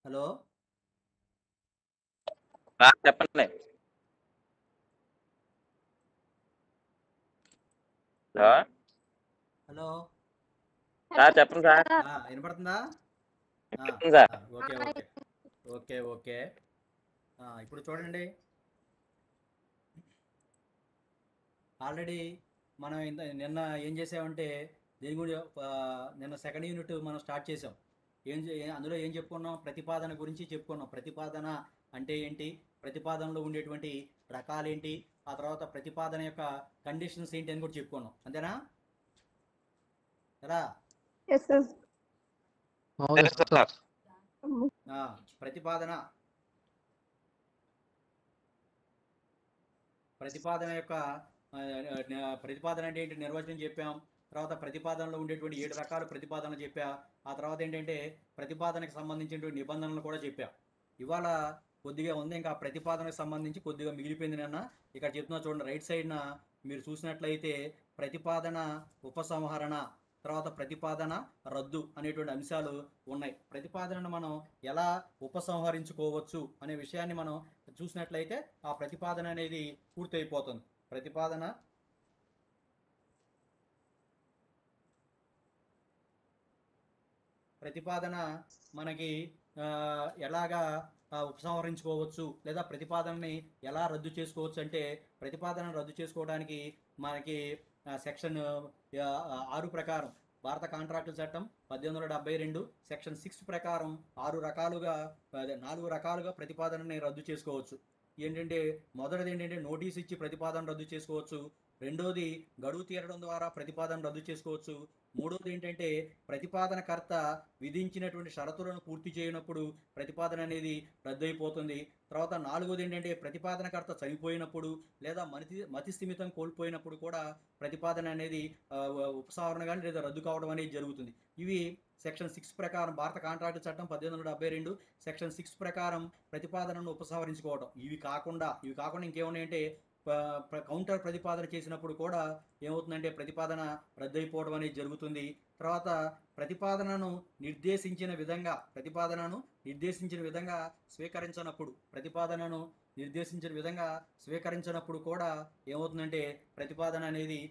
Hello చెప్పండి. Hello hello sir చెప్పండి sir. వినపడుతుందా? చెప్పండి sir. Okay okay okay okay ఇప్పుడు చూడండి, ఆల్రెడీ మనం నిన్న ఏం చేసామంటే దీని గురించి నిన్న సెకండ్ యూనిట్ మనం స్టార్ట్ చేసాం. అందులో ఏం చెప్పుకున్నాం? ప్రతిపాదన గురించి చెప్పుకున్నాం. ప్రతిపాదన అంటే ఏంటి, ప్రతిపాదనలో ఉండేటువంటి రకాలేంటి, ఆ తర్వాత ప్రతిపాదన యొక్క కండిషన్స్ ఏంటి అని కూడా చెప్పుకున్నాం. అంతేనా? కదా? సార్ ప్రతిపాదన ప్రతిపాదన యొక్క ప్రతిపాదన అంటే ఏంటి నిర్వచనం చెప్పాం. తర్వాత ప్రతిపాదనలో ఉండేటువంటి 7 రకాల ప్రతిపాదనలు చెప్పా. ఆ తర్వాత ఏంటంటే ప్రతిపాదనకు సంబంధించినటువంటి నిబంధనలు కూడా చెప్పా. ఇవాళ కొద్దిగా ఉంది, ఇంకా ప్రతిపాదనకు సంబంధించి కొద్దిగా మిగిలిపోయింది. నిన్న ఇక్కడ చెప్తున్నా చూడండి, రైట్ సైడ్న మీరు చూసినట్లయితే ప్రతిపాదన ఉపసంహరణ, తర్వాత ప్రతిపాదన రద్దు అనేటువంటి అంశాలు ఉన్నాయి. ప్రతిపాదనను మనం ఎలా ఉపసంహరించుకోవచ్చు అనే విషయాన్ని మనం చూసినట్లయితే ఆ ప్రతిపాదన అనేది పూర్తయిపోతుంది. ప్రతిపాదన మనకి ఎలాగా ఉపసంహరించుకోవచ్చు లేదా ప్రతిపాదనని ఎలా రద్దు చేసుకోవచ్చు అంటే, ప్రతిపాదనను రద్దు చేసుకోవడానికి మనకి సెక్షన్ 6 ప్రకారం, భారత కాంట్రాక్టు చట్టం 1872 సెక్షన్ 6 ప్రకారం 4 రకాలుగా ప్రతిపాదనని రద్దు చేసుకోవచ్చు. ఏంటంటే మొదటిది ఏంటంటే నోటీస్ ఇచ్చి ప్రతిపాదన రద్దు చేసుకోవచ్చు. రెండోది గడువు తీరడం ద్వారా ప్రతిపాదన రద్దు చేసుకోవచ్చు. మూడోది ఏంటంటే ప్రతిపాదనకర్త విధించినటువంటి షరతులను పూర్తి చేయనప్పుడు ప్రతిపాదన అనేది రద్దయిపోతుంది. తర్వాత నాలుగోది ఏంటంటే ప్రతిపాదనకర్త చనిపోయినప్పుడు లేదా మతి స్థిమితం కోల్పోయినప్పుడు కూడా ప్రతిపాదన అనేది ఉపసంహరణ కానీ లేదా రద్దు కావడం అనేది జరుగుతుంది. ఇవి సెక్షన్ 6 ప్రకారం, భారత కాంట్రాక్టు చట్టం 1872 సెక్షన్ 6 ప్రకారం ప్రతిపాదనను ఉపసంహరించుకోవడం. ఇవి కాకుండా ఇంకేమున్నాయంటే కౌంటర్ ప్రతిపాదన చేసినప్పుడు కూడా ఏమవుతుందంటే ప్రతిపాదన రద్దయిపోవడం అనేది జరుగుతుంది. తర్వాత ప్రతిపాదనను నిర్దేశించిన విధంగా స్వీకరించినప్పుడు కూడా ఏమవుతుందంటే ప్రతిపాదన అనేది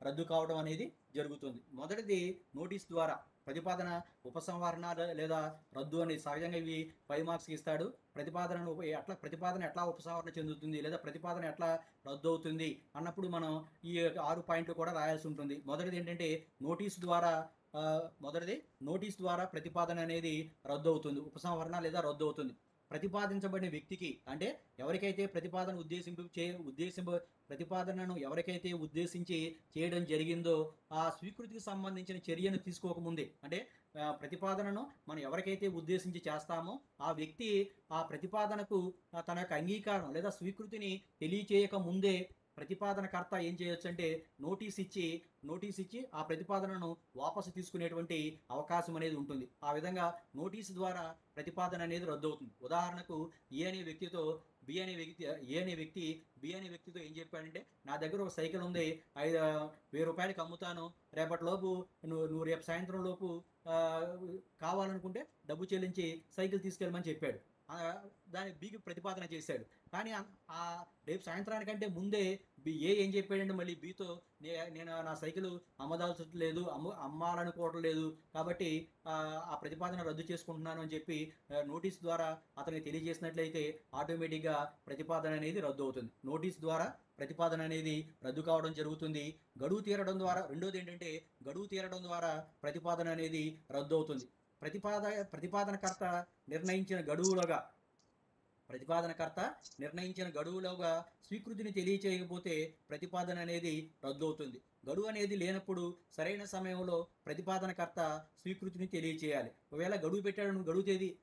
రద్దు కావడం అనేది జరుగుతుంది. మొదటిది నోటీస్ ద్వారా ప్రతిపాదన ఉపసంహరణ లేదా రద్దు అనేది సహజంగా ఇవి 5 మార్క్స్కి ఇస్తాడు. ప్రతిపాదన ఎట్లా ఉపసంహరణ చెందుతుంది లేదా ప్రతిపాదన ఎట్లా రద్దు అవుతుంది అన్నప్పుడు మనం ఈ 6 పాయింట్లు కూడా రాయాల్సి ఉంటుంది. మొదటిది ఏంటంటే నోటీస్ ద్వారా ప్రతిపాదన అనేది రద్దు అవుతుంది, ఉపసంహరణ లేదా రద్దు అవుతుంది. ప్రతిపాదించబడిన వ్యక్తికి, అంటే ఎవరికైతే ప్రతిపాదనను ఎవరికైతే ఉద్దేశించి చేయడం జరిగిందో ఆ స్వీకృతికి సంబంధించిన చర్యను తీసుకోకముందే, అంటే ప్రతిపాదనను మనం ఎవరికైతే ఉద్దేశించి చేస్తామో ఆ వ్యక్తి ఆ ప్రతిపాదనకు తన యొక్క అంగీకారం లేదా స్వీకృతిని తెలియచేయక ముందే ప్రతిపాదనకర్త ఏం చేయొచ్చు అంటే నోటీస్ ఇచ్చి ఆ ప్రతిపాదనను వాపసు తీసుకునేటువంటి అవకాశం అనేది ఉంటుంది. ఆ విధంగా నోటీసు ద్వారా ప్రతిపాదన అనేది రద్దు అవుతుంది. ఉదాహరణకు ఏ అనే వ్యక్తితో బి అనే వ్యక్తితో ఏం చెప్పాడంటే, నా దగ్గర ఒక సైకిల్ ఉంది, 1000 రూపాయలకి అమ్ముతాను, రేపటిలోపు నువ్వు రేపు సాయంత్రం లోపు కావాలనుకుంటే డబ్బు చెల్లించి సైకిల్ తీసుకెళ్ళమని చెప్పాడు. దాని బికి ప్రతిపాదన చేశాడు. కానీ రేపు సాయంత్రానికంటే ముందే ఏం చెప్పాడంటే మళ్ళీ బితో, నేను నా సైకిల్ అమ్మదాల్చట్లేదు, అమ్మాలనుకోవటం లేదు, కాబట్టి ఆ ప్రతిపాదన రద్దు చేసుకుంటున్నాను అని చెప్పి నోటీస్ ద్వారా అతనికి తెలియజేసినట్లయితే ఆటోమేటిక్గా ప్రతిపాదన అనేది రద్దు అవుతుంది. నోటీస్ ద్వారా ప్రతిపాదన అనేది రద్దు కావడం జరుగుతుంది. గడువు తీరడం ద్వారా, రెండోది ఏంటంటే గడువు తీరడం ద్వారా ప్రతిపాదన అనేది రద్దు అవుతుంది. ప్రతిపాదనకర్త నిర్ణయించిన గడువులోగా స్వీకృతిని తెలియచేయకపోతే ప్రతిపాదన అనేది రద్దు అవుతుంది. గడువు అనేది లేనప్పుడు సరైన సమయంలో ప్రతిపాదనకర్త స్వీకృతిని తెలియచేయాలి. ఒకవేళ గడువు పెట్టాడు,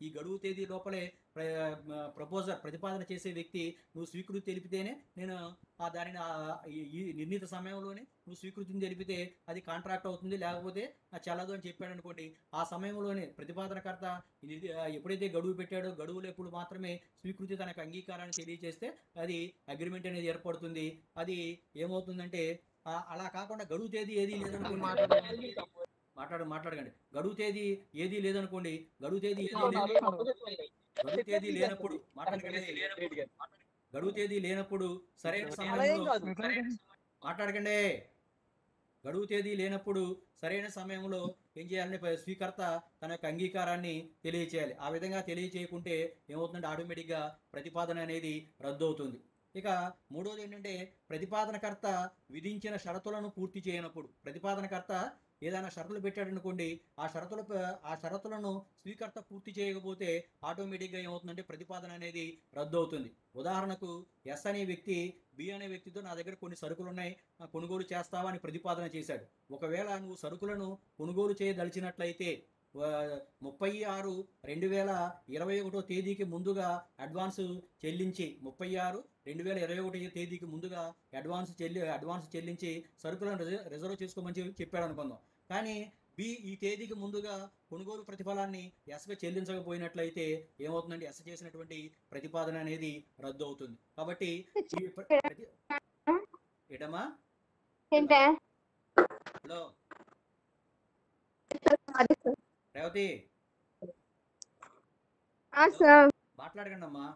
ఈ గడువు తేదీ లోపలే ప్రతిపాదన చేసే వ్యక్తి నువ్వు స్వీకృతి తెలిపితేనే నేను దానిని ఈ నిర్ణీత సమయంలోనే నువ్వు స్వీకృతిని తెలిపితే అది కాంట్రాక్ట్ అవుతుంది, లేకపోతే చెల్లదు అని చెప్పాడు అనుకోండి, ఆ సమయంలోనే ప్రతిపాదనకర్త ఎప్పుడైతే గడువు పెట్టాడో గడువులో ఎప్పుడు మాత్రమే స్వీకృతి తనకు అంగీకారాన్ని తెలియజేస్తే అది అగ్రిమెంట్ అనేది ఏర్పడుతుంది. అది ఏమవుతుందంటే అలా కాకుండా గడువు తేదీ ఏది లేదనుకోండి, మాట్లాడకండి. గడువు తేదీ ఏదీ లేదనుకోండి. గడువు తేదీ గడువు తేదీ లేనప్పుడు మాట్లాడకండి. గడువు తేదీ లేనప్పుడు సరైన సమయంలో మాట్లాడకండి. గడువు తేదీ లేనప్పుడు సరైన సమయంలో ఏం చేయాలంటే స్వీకర్త తన యొక్క అంగీకారాన్ని తెలియచేయాలి. ఆ విధంగా తెలియచేయకుంటే ఏమవుతుందంటే ఆటోమేటిక్గా ప్రతిపాదన అనేది రద్దు అవుతుంది. ఇక మూడోది ఏంటంటే ప్రతిపాదనకర్త విధించిన షరతులను పూర్తి చేయనప్పుడు. ప్రతిపాదనకర్త ఏదైనా షరతులు పెట్టాడనుకోండి, ఆ షరతులను స్వీకర్త పూర్తి చేయకపోతే ఆటోమేటిక్గా ఏమవుతుందంటే ప్రతిపాదన అనేది రద్దు అవుతుంది. ఉదాహరణకు ఎస్ అనే వ్యక్తి బి అనే వ్యక్తితో నా దగ్గర కొన్ని సరుకులు ఉన్నాయి, కొనుగోలు చేస్తావా అని ప్రతిపాదన చేశాడు. ఒకవేళ నువ్వు సరుకులను కొనుగోలు చేయదలిచినట్లయితే 36/2021 తేదీకి ముందుగా అడ్వాన్స్ చెల్లించి 36/2021 తేదీకి ముందుగా అడ్వాన్స్ చెల్లించి సరుకులను రిజర్వ్ చేసుకోమని చెప్పాడు అనుకుందాం. కానీ బి ఈ తేదీకి ముందుగా కొనుగోలు ప్రతిఫలాన్ని ఎస్గా చెల్లించకపోయినట్లయితే ఏమవుతుందంటే ఎస్ చేసినటువంటి ప్రతిపాదన అనేది రద్దు అవుతుంది. కాబట్టి ఏటమ్మా హలో రేవతి మాట్లాడకండి అమ్మా.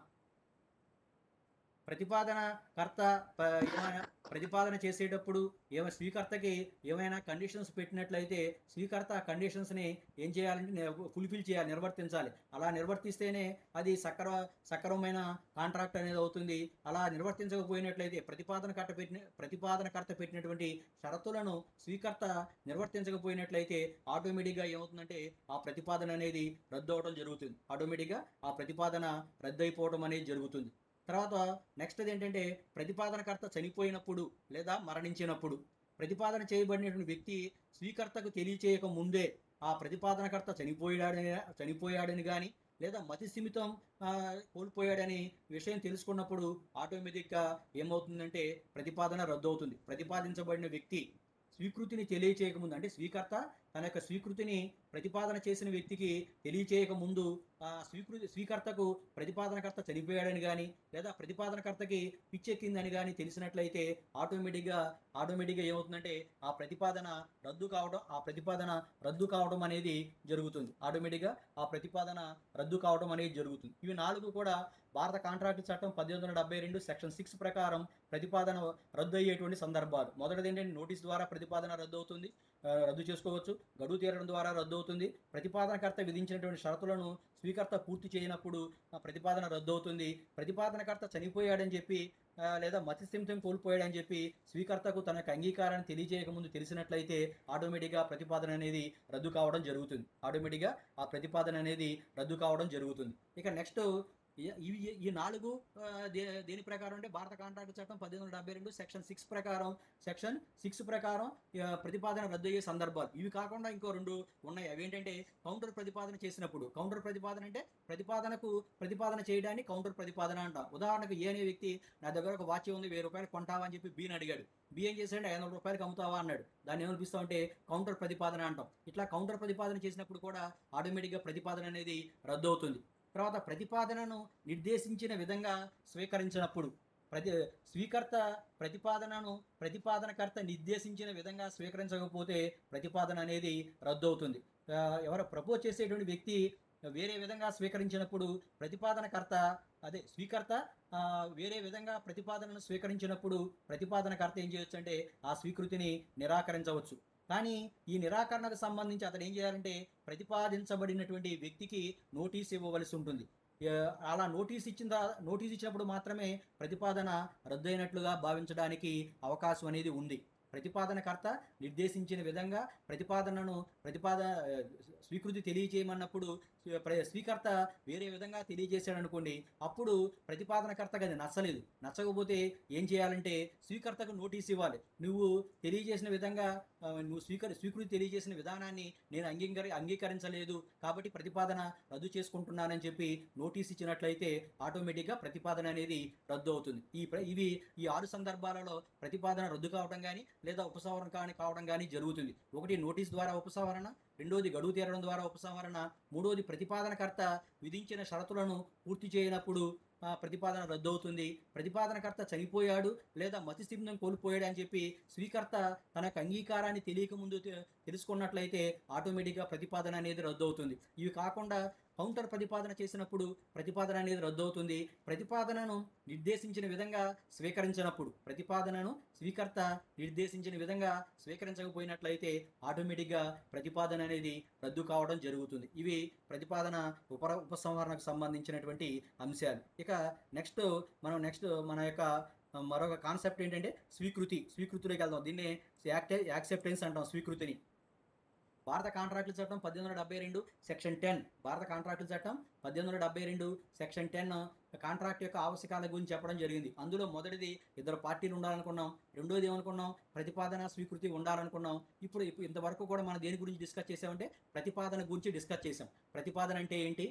ప్రతిపాదన చేసేటప్పుడు స్వీకర్తకి ఏమైనా కండిషన్స్ పెట్టినట్లయితే స్వీకర్త ఆ కండిషన్స్ని ఏం చేయాలంటే ఫుల్ఫిల్ చేయాలి, నిర్వర్తించాలి. అలా నిర్వర్తిస్తేనే అది సక్రమమైన కాంట్రాక్ట్ అనేది అవుతుంది. అలా నిర్వర్తించకపోయినట్లయితే ప్రతిపాదనకర్త పెట్టినటువంటి షరతులను స్వీకర్త నిర్వర్తించకపోయినట్లయితే ఆటోమేటిక్గా ఏమవుతుందంటే ఆ ప్రతిపాదన అనేది రద్దు అవడం జరుగుతుంది. ఆటోమేటిక్గా ఆ ప్రతిపాదన రద్దు అయిపోవడం అనేది జరుగుతుంది. తర్వాత నెక్స్ట్ ఏంటంటే ప్రతిపాదనకర్త చనిపోయినప్పుడు లేదా మరణించినప్పుడు. ప్రతిపాదన చేయబడినటువంటి వ్యక్తి స్వీకర్తకు తెలియచేయక ముందే ఆ ప్రతిపాదనకర్త చనిపోయాడని కానీ లేదా మతి స్థిమితం కోల్పోయాడని విషయం తెలుసుకున్నప్పుడు ఆటోమేటిక్గా ఏమవుతుందంటే ప్రతిపాదన రద్దు అవుతుంది. ప్రతిపాదించబడిన వ్యక్తి స్వీకృతిని తెలియచేయకముందు, అంటే స్వీకర్త తన యొక్క స్వీకృతిని ప్రతిపాదన చేసిన వ్యక్తికి తెలియచేయక ముందు స్వీకర్తకు ప్రతిపాదనకర్త చనిపోయాడని కానీ లేదా ప్రతిపాదనకర్తకి పిచ్చెక్కిందని కానీ తెలిసినట్లయితే ఆటోమేటిక్గా ఏమవుతుందంటే ఆ ప్రతిపాదన రద్దు కావడం అనేది జరుగుతుంది. ఆటోమేటిక్గా ఆ ప్రతిపాదన రద్దు కావడం అనేది జరుగుతుంది. ఇవి 4 కూడా భారత కాంట్రాక్టు చట్టం 1872 సెక్షన్ 6 ప్రకారం ప్రతిపాదన రద్దు అయ్యేటువంటి సందర్భాలు. మొదటిది ఏంటంటే నోటీస్ ద్వారా ప్రతిపాదన రద్దు చేసుకోవచ్చు. గడువు తీరడం ద్వారా రద్దు అవుతుంది. ప్రతిపాదనకర్త విధించినటువంటి షరతులను స్వీకర్త పూర్తి చేయనప్పుడు ప్రతిపాదన రద్దు అవుతుంది. ప్రతిపాదనకర్త చనిపోయాడని చెప్పి లేదా మతిస్థిమితం కోల్పోయాడని చెప్పి స్వీకర్తకు తన యొక్క అంగీకారాన్ని తెలియజేయకముందు తెలిసినట్లయితే ఆటోమేటిక్గా ప్రతిపాదన అనేది రద్దు కావడం జరుగుతుంది. ఇక నెక్స్ట్ ఈ 4 దేని ప్రకారం అంటే భారత కాంట్రాక్టు చట్టం 1872 సెక్షన్ 6 ప్రకారం ప్రతిపాదన రద్దు అయ్యే సందర్భాలు. ఇవి కాకుండా ఇంకో 2 ఉన్నాయి. అవి ఏంటంటే కౌంటర్ ప్రతిపాదన చేసినప్పుడు. కౌంటర్ ప్రతిపాదన అంటే ప్రతిపాదన చేయడాన్ని కౌంటర్ ప్రతిపాదన అంటాం. ఉదాహరణకు ఏ అనే వ్యక్తి నా దగ్గర ఒక వాచ్ ఉంది, 1000 రూపాయలు కొంటావా అని చెప్పి బీని అడిగాడు. బి ఏం చేశాడు, 500 రూపాయలకి అమ్ముతావా అన్నాడు. దాన్ని ఏమనిపిస్తామంటే కౌంటర్ ప్రతిపాదన అంటాం. ఇట్లా కౌంటర్ ప్రతిపాదన చేసినప్పుడు కూడా ఆటోమేటిక్గా ప్రతిపాదన అనేది రద్దు అవుతుంది. తర్వాత ప్రతిపాదనను నిర్దేశించిన విధంగా స్వీకరించినప్పుడు. స్వీకర్త ప్రతిపాదనకర్త నిర్దేశించిన విధంగా స్వీకరించకపోతే ప్రతిపాదన అనేది రద్దు అవుతుంది. ఎవరో ప్రపోజ్ చేసేటువంటి వ్యక్తి వేరే విధంగా స్వీకరించినప్పుడు స్వీకర్త వేరే విధంగా ప్రతిపాదనను స్వీకరించినప్పుడు ప్రతిపాదనకర్త ఏం చేయొచ్చు అంటే ఆ స్వీకృతిని నిరాకరించవచ్చు. కానీ ఈ నిరాకరణకు సంబంధించి అతను ఏం చేయాలంటే ప్రతిపాదించబడినటువంటి వ్యక్తికి నోటీస్ ఇవ్వవలసి ఉంటుంది. అలా నోటీస్ ఇచ్చినప్పుడు మాత్రమే ప్రతిపాదన రద్దయినట్లుగా భావించడానికి అవకాశం అనేది ఉంది. ప్రతిపాదనకర్త నిర్దేశించిన విధంగా స్వీకృతి తెలియచేయమన్నప్పుడు స్వీకర్త వేరే విధంగా తెలియజేశాడు అనుకోండి, అప్పుడు ప్రతిపాదనకర్తకు అది నచ్చకపోతే ఏం చేయాలంటే స్వీకర్తకు నోటీస్ ఇవ్వాలి. నువ్వు తెలియజేసిన విధంగా స్వీకృతి తెలియజేసిన విధానాన్ని నేను అంగీకరించలేదు కాబట్టి ప్రతిపాదన రద్దు చేసుకుంటున్నానని చెప్పి నోటీస్ ఇచ్చినట్లయితే ఆటోమేటిక్గా ప్రతిపాదన అనేది రద్దు అవుతుంది. ఇవి ఈ 6 సందర్భాలలో ప్రతిపాదన రద్దు కావడం కానీ లేదా ఉపసంహరణ కావడం కానీ జరుగుతుంది. ఒకటి నోటీస్ ద్వారా ఉపసంహరణ, రెండోది గడువు తీరడం ద్వారా ఉపసంహరణ, మూడోది ప్రతిపాదనకర్త విధించిన షరతులను పూర్తి చేయనప్పుడు ప్రతిపాదన రద్దవుతుంది. ప్రతిపాదనకర్త చనిపోయాడు లేదా మతిస్థిమితం కోల్పోయాడు అని చెప్పి స్వీకర్త తన యొక్క అంగీకారాన్ని తెలియకముందు తెలుసుకున్నట్లయితే ఆటోమేటిక్‌గా ప్రతిపాదన అనేది రద్దవుతుంది. ఇవి కాకుండా కౌంటర్ ప్రతిపాదన చేసినప్పుడు ప్రతిపాదన అనేది రద్దవుతుంది. ప్రతిపాదనను నిర్దేశించిన విధంగా స్వీకరించనప్పుడు, ప్రతిపాదనను స్వీకర్త నిర్దేశించిన విధంగా స్వీకరించకపోయినట్లయితే ఆటోమేటిక్‌గా ప్రతిపాదన అనేది రద్దు కావడం జరుగుతుంది. ఇవి ప్రతిపాదన ఉపసంహరణకు సంబంధించినటువంటి అంశాలు. ఇక నెక్స్ట్ మన యొక్క మరొక కాన్సెప్ట్ ఏంటంటే స్వీకృతిలోకి వెళ్దాం. దీన్నే యాక్సెప్టెన్స్ అంటాం స్వీకృతిని. భారత కాంట్రాక్టుల చట్టం 1872 సెక్షన్ 10 భారత కాంట్రాక్టుల చట్టం 1872 సెక్షన్ 10 కాంట్రాక్ట్ యొక్క ఆవశ్యకాల గురించి చెప్పడం జరిగింది. అందులో మొదటిది ఇద్దరు పార్టీలు ఉండాలనుకున్నాం. రెండోది ఏమనుకున్నాం? ప్రతిపాదన స్వీకృతి ఉండాలనుకున్నాం. ఇప్పుడు ఇంతవరకు కూడా మనం దేని గురించి డిస్కస్ చేసామంటే ప్రతిపాదన గురించి డిస్కస్ చేసాం. ప్రతిపాదన అంటే ఏంటి?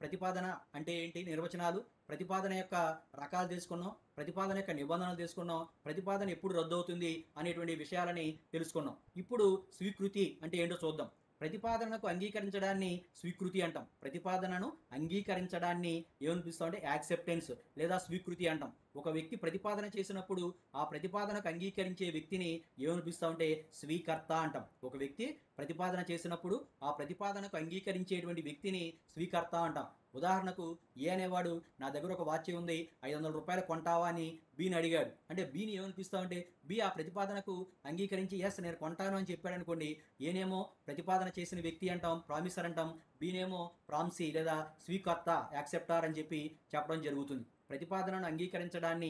ప్రతిపాదన అంటే ఏంటి? నిర్వచనాలు, ప్రతిపాదన యొక్క రకాలు తెలుసుకున్నాం, ప్రతిపాదన యొక్క నిబంధనలు తెలుసుకున్నాం, ప్రతిపాదన ఎప్పుడు రద్దవుతుంది అనేటువంటి విషయాలని తెలుసుకున్నాం. ఇప్పుడు స్వీకృతి అంటే ఏంటో చూద్దాం. ప్రతిపాదనకు అంగీకరించడాన్ని స్వీకృతి అంటాం. ప్రతిపాదనను అంగీకరించడాన్ని ఏమని పిలుస్తామంటే యాక్సెప్టెన్స్ లేదా స్వీకృతి అంటాం. ఒక వ్యక్తి ప్రతిపాదన చేసినప్పుడు ఆ ప్రతిపాదనకు అంగీకరించే వ్యక్తిని ఏమని పిలుస్తామంటే స్వీకర్త అంటాం. ఒక వ్యక్తి ప్రతిపాదన చేసినప్పుడు ఆ ప్రతిపాదనకు అంగీకరించేటువంటి వ్యక్తిని స్వీకర్త అంటాం. ఉదాహరణకు ఏ అనేవాడు నా దగ్గర ఒక వాచ్ ఉంది, 500 రూపాయలు కొంటావా అని బీని అడిగాడు. అంటే బీని ఏమనిపిస్తామంటే బి ఆ ప్రతిపాదనకు అంగీకరించి ఎస్ నేను కొంటాను అని చెప్పాడు అనుకోండి. ఏనేమో ప్రతిపాదన చేసిన వ్యక్తి అంటాం, ప్రామిసర్ అంటాం. బీనేమో ప్రామిసీ లేదా స్వీకర్త యాక్సెప్టార్ అని చెప్పి చెప్పడం జరుగుతుంది. ప్రతిపాదనను అంగీకరించడాన్ని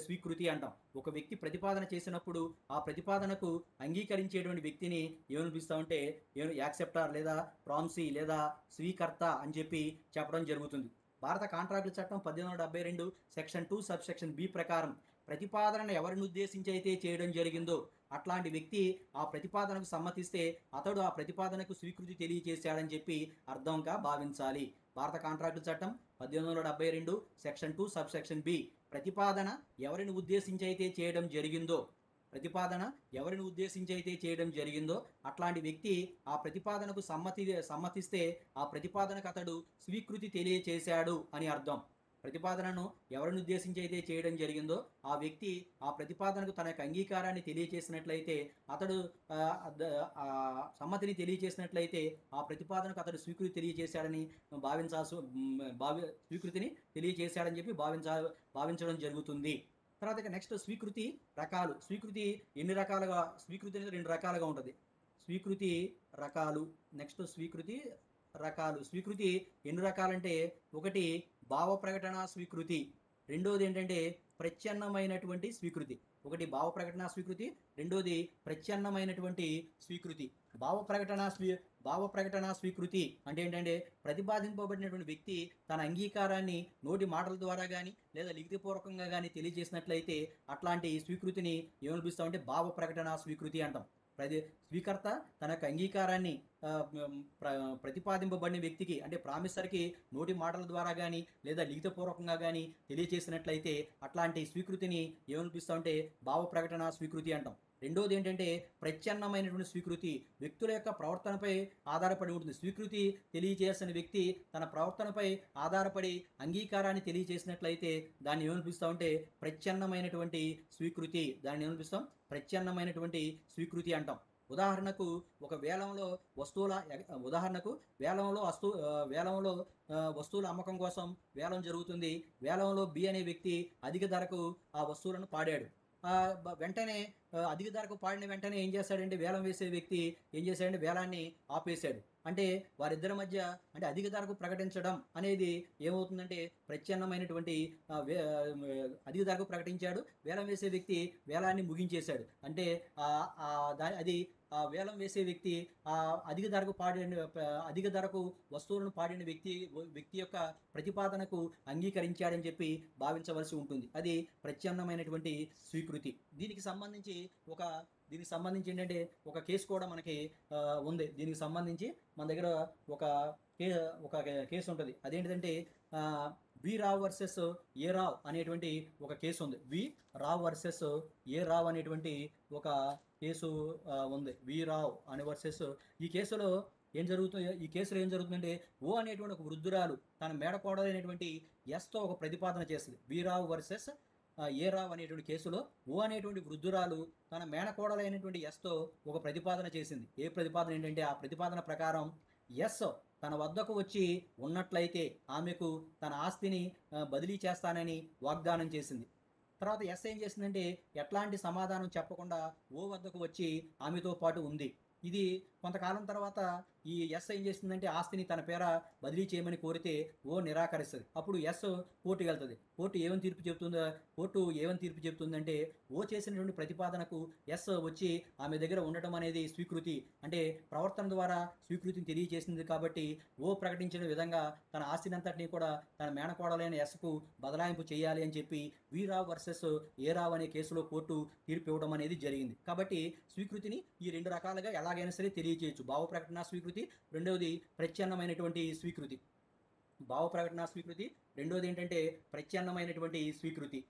స్వీకృతి అంటాం. ఒక వ్యక్తి ప్రతిపాదన చేసినప్పుడు ఆ ప్రతిపాదనకు అంగీకరించేటువంటి వ్యక్తిని ఏమనిపిస్తామంటే యాక్సెప్టార్ లేదా ప్రామిసీ లేదా స్వీకర్త అని చెప్పి చెప్పడం జరుగుతుంది. భారత కాంట్రాక్టుల చట్టం 1872 సెక్షన్ 2 సబ్ సెక్షన్ బి ప్రకారం ప్రతిపాదనను ఎవరిని ఉద్దేశించి అయితే చేయడం జరిగిందో అట్లాంటి వ్యక్తి ఆ ప్రతిపాదనకు సమ్మతిస్తే అతడు ఆ ప్రతిపాదనకు స్వీకృతి తెలియజేశాడని చెప్పి అర్థంగా భావించాలి. భారత కాంట్రాక్టుల చట్టం 1872 సెక్షన్ 2 సబ్ సెక్షన్ బి ప్రతిపాదన ఎవరిని ఉద్దేశించి అయితే చేయడం జరిగిందో అట్లాంటి వ్యక్తి ఆ ప్రతిపాదనకు సమ్మతిస్తే ఆ ప్రతిపాదనకు అతడు స్వీకృతి తెలియచేశాడు అని అర్థం. ప్రతిపాదనను ఎవరిని ఉద్దేశించి అయితే చేయడం జరిగిందో ఆ వ్యక్తి ఆ ప్రతిపాదనకు తన యొక్క అంగీకారాన్ని తెలియచేసినట్లయితే అతడు సమ్మతిని తెలియచేసినట్లయితే ఆ ప్రతిపాదనకు అతడు స్వీకృతి తెలియచేశాడని స్వీకృతిని తెలియచేశాడని చెప్పి భావించడం జరుగుతుంది. తర్వాత ఇక నెక్స్ట్ స్వీకృతి రకాలు. స్వీకృతి ఎన్ని రకాలుగా? స్వీకృతి అనేది 2 రకాలుగా ఉంటుంది. స్వీకృతి రకాలు. నెక్స్ట్ స్వీకృతి రకాలు. స్వీకృతి ఎన్ని రకాలంటే ఒకటి భావ ప్రకటన స్వీకృతి, రెండోది ఏంటంటే ప్రచ్ఛన్నమైనటువంటి స్వీకృతి. ఒకటి భావ ప్రకటన స్వీకృతి, రెండోది ప్రచ్ఛన్నమైనటువంటి స్వీకృతి. భావ ప్రకటన స్వీకృతి అంటే ఏంటంటే ప్రతిపాదింపబడినటువంటి వ్యక్తి తన అంగీకారాన్ని నోటి మాటల ద్వారా కానీ లేదా లిఖితపూర్వకంగా కానీ తెలియజేసినట్లయితే అట్లాంటి స్వీకృతిని ఏమనిపిస్తామంటే భావ ప్రకటన స్వీకృతి అంటాం. స్వీకర్త తన యొక్క అంగీకారాన్ని ప్రతిపాదింపబడిన వ్యక్తికి అంటే ప్రామిసర్కి నోటి మాటల ద్వారా కానీ లేదా లిఖితపూర్వకంగా కానీ తెలియజేసినట్లయితే అట్లాంటి స్వీకృతిని ఏమనిపిస్తామంటే భావ ప్రకటన స్వీకృతి అంటాం. రెండోది ఏంటంటే ప్రచ్ఛన్నమైనటువంటి స్వీకృతి. వ్యక్తుల యొక్క ప్రవర్తనపై ఆధారపడి ఉంటుంది. స్వీకృతి తెలియజేసిన వ్యక్తి తన ప్రవర్తనపై ఆధారపడి అంగీకారాన్ని తెలియజేసినట్లయితే దాన్ని ఏమనిపిస్తామంటే ప్రచ్ఛన్నమైనటువంటి స్వీకృతి. దాన్ని ఏమనిపిస్తాం? ప్రచ్ఛన్నమైనటువంటి స్వీకృతి అంటాం. ఉదాహరణకు ఒక వేలంలో వస్తువుల అమ్మకం కోసం వేలం జరుగుతుంది. వేలంలో బి అనే వ్యక్తి అధిక ధరకు ఆ వస్తువులను పాడాడు. వెంటనే అధిక ధరకు పాడిన వెంటనే ఏం చేశాడంటే వేలం వేసే వ్యక్తి ఏం చేశాడంటే వేలాన్ని ఆపేశాడు. అంటే వారిద్దరి మధ్య అంటే అధిక ధరకు ప్రకటించడం అనేది ఏమవుతుందంటే ప్రచ్ఛన్నమైనటువంటి అధిక ధరకు ప్రకటించాడు. వేలం వేసే వ్యక్తి వేలాన్ని ముగించేశాడు. అంటే అది వేలం వేసే వ్యక్తి అధిక ధరకు వస్తువులను పాడిన వ్యక్తి యొక్క ప్రతిపాదనకు అంగీకరించాడని చెప్పి భావించవలసి ఉంటుంది. అది ప్రత్యామ్నాయమైనటువంటి స్వీకృతి. దీనికి సంబంధించి ఏంటంటే ఒక కేసు కూడా మనకి ఉంది. దీనికి సంబంధించి మన దగ్గర ఒక కేసు ఉంటుంది. అదేంటిదంటే వి రావ్ వర్సెస్ ఏ రావ్ అనేటువంటి ఒక కేసు ఉంది. వి రావ్ వర్సెస్ ఏ రావ్ అనేటువంటి ఒక కేసు ఉంది. వి రావ్ అని వర్సెస్ ఈ కేసులో ఏం జరుగుతుంది ఈ కేసులో ఏం జరుగుతుందంటే ఓ అనేటువంటి ఒక వృద్ధురాలు తన మేడకోడలైనటువంటి ఎస్తో ఒక ప్రతిపాదన చేస్తుంది. వీరావు వర్సెస్ ఏ రావు అనేటువంటి కేసులో ఓ అనేటువంటి వృద్ధురాలు తన మేనకోడలైనటువంటి ఎస్తో ఒక ప్రతిపాదన చేసింది. ఏ ప్రతిపాదన ఏంటంటే ఆ ప్రతిపాదన ప్రకారం ఎస్ తన వద్దకు వచ్చి ఉన్నట్లయితే ఆమెకు తన ఆస్తిని బదిలీ చేస్తానని వాగ్దానం చేసింది. తర్వాత ఎస్ ఏం చేసిందంటే ఎట్లాంటి సమాధానం చెప్పకుండా ఓ వద్దకు వచ్చి ఆమెతో పాటు ఉంది. ఇది కొంతకాలం తర్వాత ఈ ఎస్ ఏం చేస్తుందంటే ఆస్తిని తన పేర బదిలీ చేయమని కోరితే ఓ నిరాకరిస్తుంది. అప్పుడు ఎస్ కోర్టుకి వెళ్తుంది. కోర్టు ఏమని తీర్పు చెప్తుందంటే ఓ చేసినటువంటి ప్రతిపాదనకు ఎస్ వచ్చి ఆమె దగ్గర ఉండటం అనేది స్వీకృతి, అంటే ప్రవర్తన ద్వారా స్వీకృతిని తెలియజేసింది కాబట్టి ఓ ప్రకటించిన విధంగా తన ఆస్తినంతటినీ కూడా తన మేనకోడలైన ఎస్కు బదలాయింపు చేయాలి అని చెప్పి వీరావు వర్సెస్ ఏరావు అనే కేసులో కోర్టు తీర్పు ఇవ్వడం అనేది జరిగింది. కాబట్టి స్వీకృతిని ఈ రెండు రకాలుగా ఎలాగైనా సరే తెలియజేయచ్చు. భావ ప్రకటన స్వీకృతి, రెండవది ప్రత్యామ్నాయమైనటువంటి స్వీకృతి. భావ ప్రకటన స్వీకృతి, రెండవది ఏంటంటే ప్రత్యామ్నాయమైనటువంటి స్వీకృతి.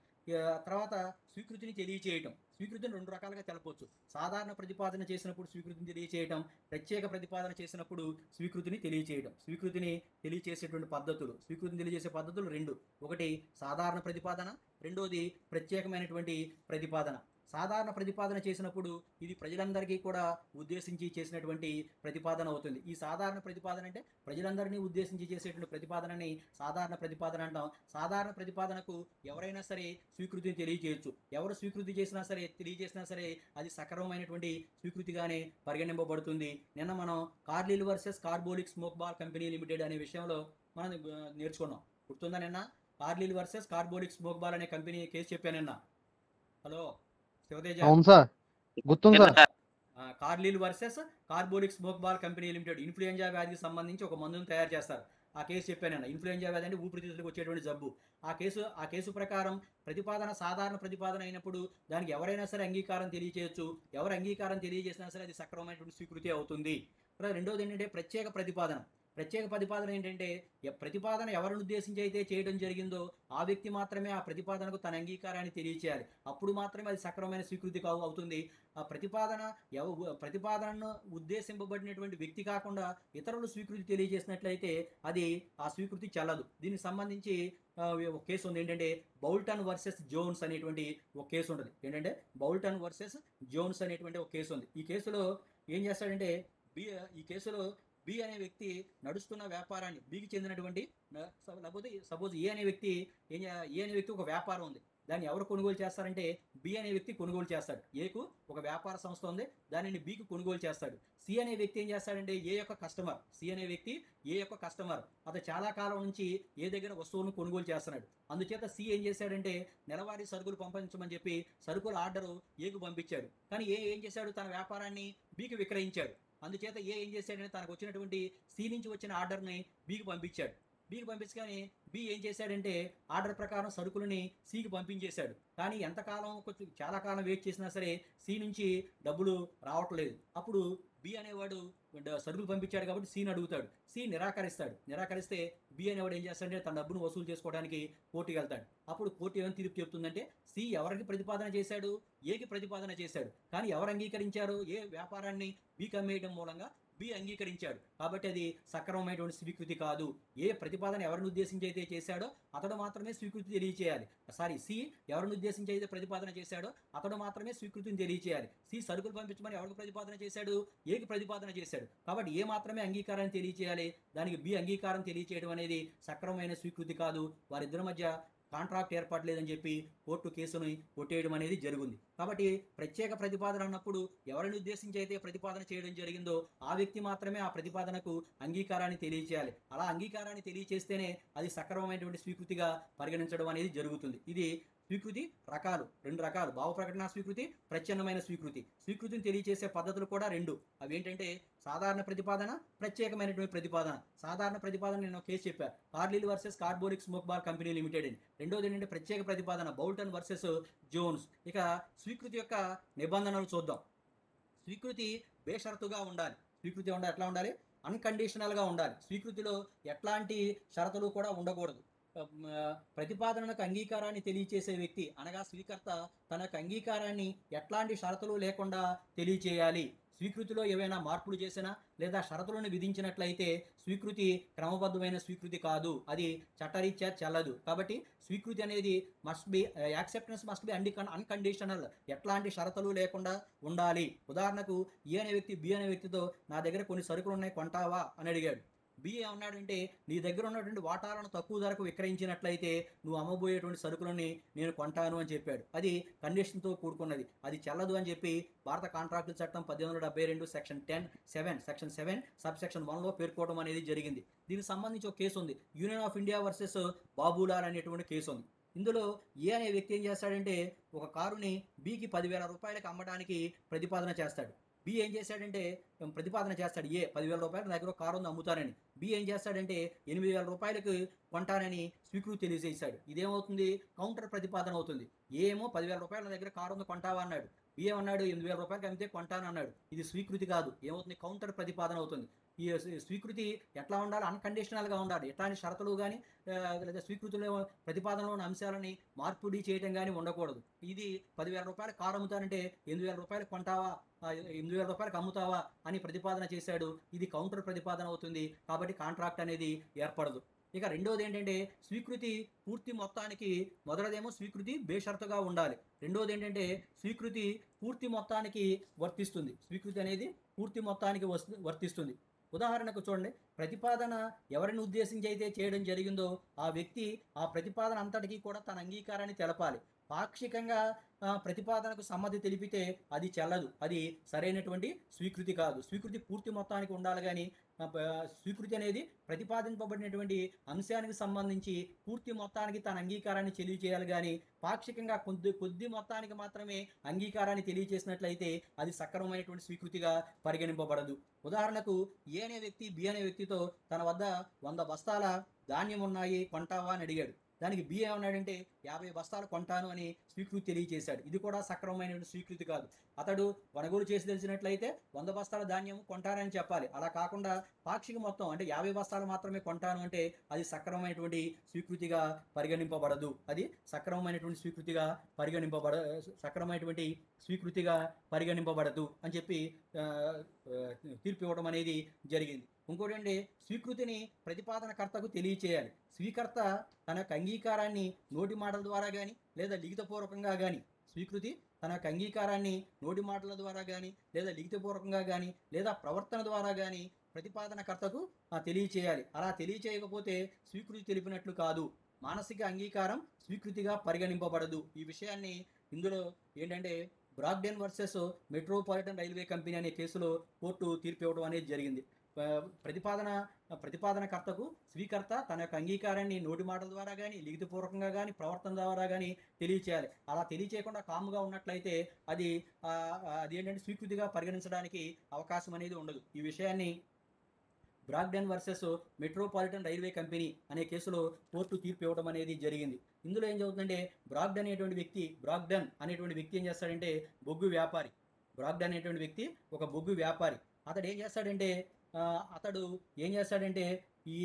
తర్వాత స్వీకృతిని తెలియచేయటం. స్వీకృతిని రెండు రకాలుగా తెలపవచ్చు. సాధారణ ప్రతిపాదన చేసినప్పుడు స్వీకృతిని తెలియచేయటం, ప్రత్యేక ప్రతిపాదన చేసినప్పుడు స్వీకృతిని తెలియచేయడం. స్వీకృతిని తెలియచేసేటువంటి పద్ధతులు, స్వీకృతిని తెలియజేసే పద్ధతులు రెండు. ఒకటి సాధారణ ప్రతిపాదన, రెండోది ప్రత్యేకమైనటువంటి ప్రతిపాదన. సాధారణ ప్రతిపాదన చేసినప్పుడు ఇది ప్రజలందరికీ కూడా ఉద్దేశించి చేసినటువంటి ప్రతిపాదన అవుతుంది. ఈ సాధారణ ప్రతిపాదన అంటే ప్రజలందరినీ ఉద్దేశించి చేసేటువంటి ప్రతిపాదనని సాధారణ ప్రతిపాదన అంటాం. సాధారణ ప్రతిపాదనకు ఎవరైనా సరే స్వీకృతిని తెలియజేయచ్చు. ఎవరు స్వీకృతి తెలియజేసినా సరే అది సక్రమమైనటువంటి స్వీకృతిగానే పరిగణింపబడుతుంది. నిన్న మనం కార్లిల్ versus carbolic smoke ball company limited అనే విషయంలో మనం నేర్చుకున్నాం. గుర్తుందా? నిన్న కార్లిల్ వర్సెస్ కార్బోలిక్ స్మోక్ బాల్ అనే కంపెనీ కేసు చెప్పాను నిన్న. హలో శివతేజ. అవును సార్, గుర్తుంది sir. కార్లిల్ versus carbolic smoke ball company limited influenza వ్యాధికి సంబంధించి ఒక మందును తయారు చేస్తారు. ఆ కేసు చెప్పాను. ఇన్ఫ్లుయెంజా వ్యాధి అంటే ఊపిరితిత్తులకు వచ్చేటువంటి జబ్బు. ఆ కేసు ప్రకారం ప్రతిపాదన సాధారణ ప్రతిపాదన అయినప్పుడు దానికి ఎవరైనా సరే అంగీకారం తెలియజేయచ్చు. ఎవరు అంగీకారం తెలియజేసినా సరే అది సక్రమమైనటువంటి స్వీకృతి అవుతుంది. రెండోది ఏంటంటే ప్రత్యేక ప్రతిపాదన. ప్రత్యేక ప్రతిపాదన ఏంటంటే ప్రతిపాదన ఎవరిని ఉద్దేశించి అయితే చేయడం జరిగిందో ఆ వ్యక్తి మాత్రమే ఆ ప్రతిపాదనకు తన అంగీకారాన్ని తెలియచేయాలి. అప్పుడు మాత్రమే అది సక్రమమైన స్వీకృతి అవుతుంది. ఆ ప్రతిపాదనను ఉద్దేశింపబడినటువంటి వ్యక్తి కాకుండా ఇతరులు స్వీకృతి తెలియజేసినట్లయితే అది ఆ స్వీకృతి చెల్లదు. దీనికి సంబంధించి ఒక కేసు ఉంది. ఏంటంటే బౌల్టన్ వర్సెస్ జోన్స్ అనేటువంటి ఒక కేసు ఉంటుంది. ఏంటంటే బౌల్టన్ వర్సెస్ జోన్స్ అనేటువంటి ఒక కేసు ఉంది. ఈ కేసులో ఏం చేస్తాడంటే ఈ కేసులో బి అనే వ్యక్తి నడుస్తున్న వ్యాపారాన్ని, బికి చెందినటువంటి లేకపోతే సపోజ్ ఏ అనే వ్యక్తి ఒక వ్యాపారం ఉంది. దాన్ని ఎవరు కొనుగోలు చేస్తారంటే బి అనే వ్యక్తి కొనుగోలు చేస్తాడు. ఏకు ఒక వ్యాపార సంస్థ ఉంది, దానిని బికి కొనుగోలు చేస్తాడు. సి అనే వ్యక్తి ఏం చేస్తాడంటే ఏ యొక్క కస్టమర్ అతను చాలా కాలం నుంచి ఏ దగ్గర వస్తువులను కొనుగోలు చేస్తున్నాడు. అందుచేత సి ఏం చేశాడంటే నెలవారీ సరుకులు పంపించమని చెప్పి సరుకుల ఆర్డరు ఏకు పంపించాడు. కానీ ఏం చేశాడు? తన వ్యాపారాన్ని బికి విక్రయించాడు. అందుచేత ఏం చేశాడంటే తనకు వచ్చినటువంటి సి నుంచి వచ్చిన ఆర్డర్ని బికి పంపించాడు. బికి పంపించగానే బి ఏం చేశాడంటే ఆర్డర్ ప్రకారం సరుకులని సికి పంపించేశాడు. కానీ చాలా కాలం వెయిట్ చేసినా సరే సి నుంచి డబ్బులు రావట్లేదు. అప్పుడు బి అనేవాడు సరుకులు పంపించాడు కాబట్టి సిని అడుగుతాడు. సి నిరాకరిస్తే బి అనేవాడు ఏం చేస్తాడంటే తన డబ్బును వసూలు చేసుకోవడానికి కోర్టుకి వెళ్తాడు. అప్పుడు కోర్టు ఏమైనా తీర్పు చెప్తుందంటే సి ఎవరికి ప్రతిపాదన చేశాడు? ఏకి ప్రతిపాదన చేశాడు. కానీ ఎవరు అంగీకరించారు? ఏ వ్యాపారాన్ని బికి అమ్మేయడం మూలంగా బి అంగీకరించాడు. కాబట్టి అది సక్రమమైనటువంటి స్వీకృతి కాదు. ఏ ప్రతిపాదన ఎవరిని ఉద్దేశించి అయితే చేశాడో అతడు మాత్రమే స్వీకృతి తెలియచేయాలి. సి ఎవరిని ఉద్దేశించి అయితే ప్రతిపాదన చేశాడో అతడు మాత్రమే స్వీకృతిని తెలియచేయాలి. సి సరుకులు పంపించమని ఎవరికి ప్రతిపాదన చేశాడు? ఏకి ప్రతిపాదన చేశాడు. కాబట్టి ఏ మాత్రమే అంగీకారాన్ని తెలియచేయాలి. దానికి బి అంగీకారం తెలియచేయడం అనేది సక్రమమైన స్వీకృతి కాదు. వారిద్దరి మధ్య కాంట్రాక్ట్ ఏర్పడలేదని చెప్పి కోర్టు కేసుని కొట్టేయడం అనేది జరిగింది. కాబట్టి ప్రత్యేక ప్రతిపాదన అన్నప్పుడు ఎవరిని ఉద్దేశించి అయితే ప్రతిపాదన చేయడం జరిగిందో ఆ వ్యక్తి మాత్రమే ఆ ప్రతిపాదనకు అంగీకారాన్ని తెలియచేయాలి. అలా అంగీకారాన్ని తెలియచేస్తేనే అది సక్రమమైనటువంటి స్వీకృతిగా పరిగణించడం అనేది జరుగుతుంది. ఇది స్వీకృతి రకాలు, రెండు రకాలు: భావ ప్రకటన స్వీకృతి, ప్రచ్ఛన్నమైన స్వీకృతి. స్వీకృతిని తెలియజేసే పద్ధతులు కూడా రెండు. అవి ఏంటంటే సాధారణ ప్రతిపాదన, ప్రత్యేకమైనటువంటి ప్రతిపాదన. సాధారణ ప్రతిపాదన నేను కేసు చెప్పాను, కార్లిల్ versus carbolic smoke ball company limited అని. రెండోది ఏంటంటే ప్రత్యేక ప్రతిపాదన, బౌల్టన్ వర్సెస్ జోన్స్. ఇక స్వీకృతి యొక్క నిబంధనలు చూద్దాం. స్వీకృతి బేషరతుగా ఉండాలి. ఎట్లా ఉండాలి? అన్కండిషనల్గా ఉండాలి. స్వీకృతిలో ఎట్లాంటి షరతులు కూడా ఉండకూడదు. ప్రతిపాదనకు అంగీకారాన్ని తెలియచేసే వ్యక్తి అనగా స్వీకర్త తన యొక్క అంగీకారాన్ని ఎట్లాంటి షరతులు లేకుండా తెలియచేయాలి. స్వీకృతిలో ఏవైనా మార్పులు చేసినా లేదా షరతులను విధించినట్లయితే స్వీకృతి క్రమబద్ధమైన స్వీకృతి కాదు, అది చట్టరీత్యా చెల్లదు. కాబట్టి స్వీకృతి అనేది must be acceptance must be unconditional, ఎట్లాంటి షరతులు లేకుండా ఉండాలి. ఉదాహరణకు ఏ అనే వ్యక్తి బి అనే వ్యక్తితో నా దగ్గర కొన్ని సరుకులు ఉన్నాయి కొంటావా అని అడిగాడు. బి ఏమన్నాడంటే నీ దగ్గర ఉన్నటువంటి వాటాలను తక్కువ ధరకు విక్రయించినట్లయితే నువ్వు అమ్మబోయేటువంటి సరుకులని నేను కొంటాను అని చెప్పాడు. అది కండిషన్తో కూడుకున్నది, అది చెల్లదు అని చెప్పి భారత కాంట్రాక్టుల చట్టం 1872 సెక్షన్ 7 సబ్ సెక్షన్ 1లో పేర్కోవడం అనేది జరిగింది. దీనికి సంబంధించి ఒక కేసు ఉంది, union of India versus Babulal అనేటువంటి కేసు ఉంది. ఇందులో ఏ అనే వ్యక్తి ఏం చేస్తాడంటే ఒక కారుని బికి 10,000 రూపాయలకి అమ్మడానికి ప్రతిపాదన చేస్తాడు. బి ఏం చేశాడంటే ప్రతిపాదన చేస్తాడు, ఏ 10,000 రూపాయలు నా దగ్గర ఒక కారు ఉంది అమ్ముతానని. బి ఏం చేస్తాడంటే 8,000 రూపాయలకు కొంటానని స్వీకృతి తెలియజేశాడు. ఇదేమవుతుంది, కౌంటర్ ప్రతిపాదన అవుతుంది. ఏమో 10,000 రూపాయల దగ్గర కారు ఉంది కొంటావా అన్నాడు. బి ఏమన్నాడు 8,000 రూపాయలకి అమ్మితే కొంటాను అన్నాడు. ఇది స్వీకృతి కాదు, ఏమవుతుంది, కౌంటర్ ప్రతిపాదన అవుతుంది. ఈ స్వీకృతి ఎట్లా ఉండాలి, అన్కండిషనల్గా ఉండాలి, ఎట్లాంటి షరతులు కానీ లేదా స్వీకృతిలో ప్రతిపాదనలోని అంశాలని మార్పిడి చేయడం కానీ ఉండకూడదు. ఇది 10,000 రూపాయలు కారు అమ్ముతానంటే 8,000 రూపాయలు కొంటావా, 8,000 రూపాయలకు అమ్ముతావా అని ప్రతిపాదన చేశాడు. ఇది కౌంటర్ ప్రతిపాదన అవుతుంది, కాబట్టి కాంట్రాక్ట్ అనేది ఏర్పడదు. ఇక రెండోది ఏంటంటే స్వీకృతి పూర్తి మొత్తానికి, మొదటిదేమో స్వీకృతి బేషరతుగా ఉండాలి, రెండోది ఏంటంటే స్వీకృతి పూర్తి మొత్తానికి వర్తిస్తుంది. స్వీకృతి అనేది పూర్తి మొత్తానికి వర్తిస్తుంది. ఉదాహరణకు చూడండి, ప్రతిపాదన ఎవరిని ఉద్దేశించి అయితే చేయడం జరిగిందో ఆ వ్యక్తి ఆ ప్రతిపాదన అంతటికీ కూడా తన అంగీకారాన్ని తెలపాలి. పాక్షికంగా ప్రతిపాదనకు సమ్మతి తెలిపితే అది చెల్లదు, అది సరైనటువంటి స్వీకృతి కాదు. స్వీకృతి పూర్తి మొత్తానికి ఉండాలి, కానీ స్వీకృతి అనేది ప్రతిపాదింపబడినటువంటి అంశానికి సంబంధించి పూర్తి మొత్తానికి తన అంగీకారాన్ని తెలియచేయాలి, కానీ పాక్షికంగా కొద్ది మొత్తానికి మాత్రమే అంగీకారాన్ని తెలియచేసినట్లయితే అది సక్రమమైనటువంటి స్వీకృతిగా పరిగణింపబడదు. ఉదాహరణకు ఏ అనే వ్యక్తి బి అనే వ్యక్తితో తన వద్ద 100 బస్తాల ధాన్యం ఉన్నాయి కొంటావా అని అడిగాడు. దానికి బి ఏమన్నాడంటే 50 బస్తాలు కొంటాను అని స్వీకృతి తెలియజేశాడు. ఇది కూడా సక్రమమైన స్వీకృతి కాదు. అతడు కొనుగోలు చేసి తెలిసినట్లయితే 100 బస్తాల ధాన్యం కొంటానని చెప్పాలి. అలా కాకుండా పాక్షిక మొత్తం అంటే 50 బస్తాలు మాత్రమే కొంటాను అంటే అది సక్రమమైనటువంటి స్వీకృతిగా పరిగణింపబడదు, అది సక్రమమైనటువంటి స్వీకృతిగా పరిగణింపబడదు అని చెప్పి తీర్పు ఇవ్వడం అనేది జరిగింది. ఇంకోటి అంటే స్వీకృతిని ప్రతిపాదనకర్తకు తెలియచేయాలి. స్వీకర్త తన యొక్క అంగీకారాన్ని నోటి మాటల ద్వారా కానీ లేదా లిఖితపూర్వకంగా కానీ, స్వీకృతి తన యొక్క అంగీకారాన్ని నోటి మాటల ద్వారా కానీ లేదా లిఖితపూర్వకంగా కానీ లేదా ప్రవర్తన ద్వారా కానీ ప్రతిపాదనకర్తకు తెలియచేయాలి. అలా తెలియచేయకపోతే స్వీకృతి తెలిపినట్లు కాదు, మానసిక అంగీకారం స్వీకృతిగా పరిగణింపబడదు. ఈ విషయాన్ని ఇందులో ఏంటంటే Bragdon versus metropolitan railway company అనే కేసులో కోర్టు తీర్పు ఇవ్వడం అనేది జరిగింది. ప్రతిపాదనకర్తకు స్వీకర్త తన యొక్క అంగీకారాన్ని నోటి మాటల ద్వారా కానీ లిఖితపూర్వకంగా కానీ ప్రవర్తన ద్వారా కానీ తెలియచేయాలి. అలా తెలియచేయకుండా కాముగా ఉన్నట్లయితే అది ఏంటంటే స్వీకృతిగా పరిగణించడానికి అవకాశం అనేది ఉండదు. ఈ విషయాన్ని Bragdon versus metropolitan railway company అనే కేసులో కోర్టు తీర్పు ఇవ్వడం అనేది జరిగింది. ఇందులో ఏం జరుగుతుందంటే బ్రాగ్డన్ అనేటువంటి వ్యక్తి ఏం చేస్తాడంటే బ్రాగ్డన్ అనేటువంటి వ్యక్తి ఒక బొగ్గు వ్యాపారి. అతడు ఏం చేస్తాడంటే ఈ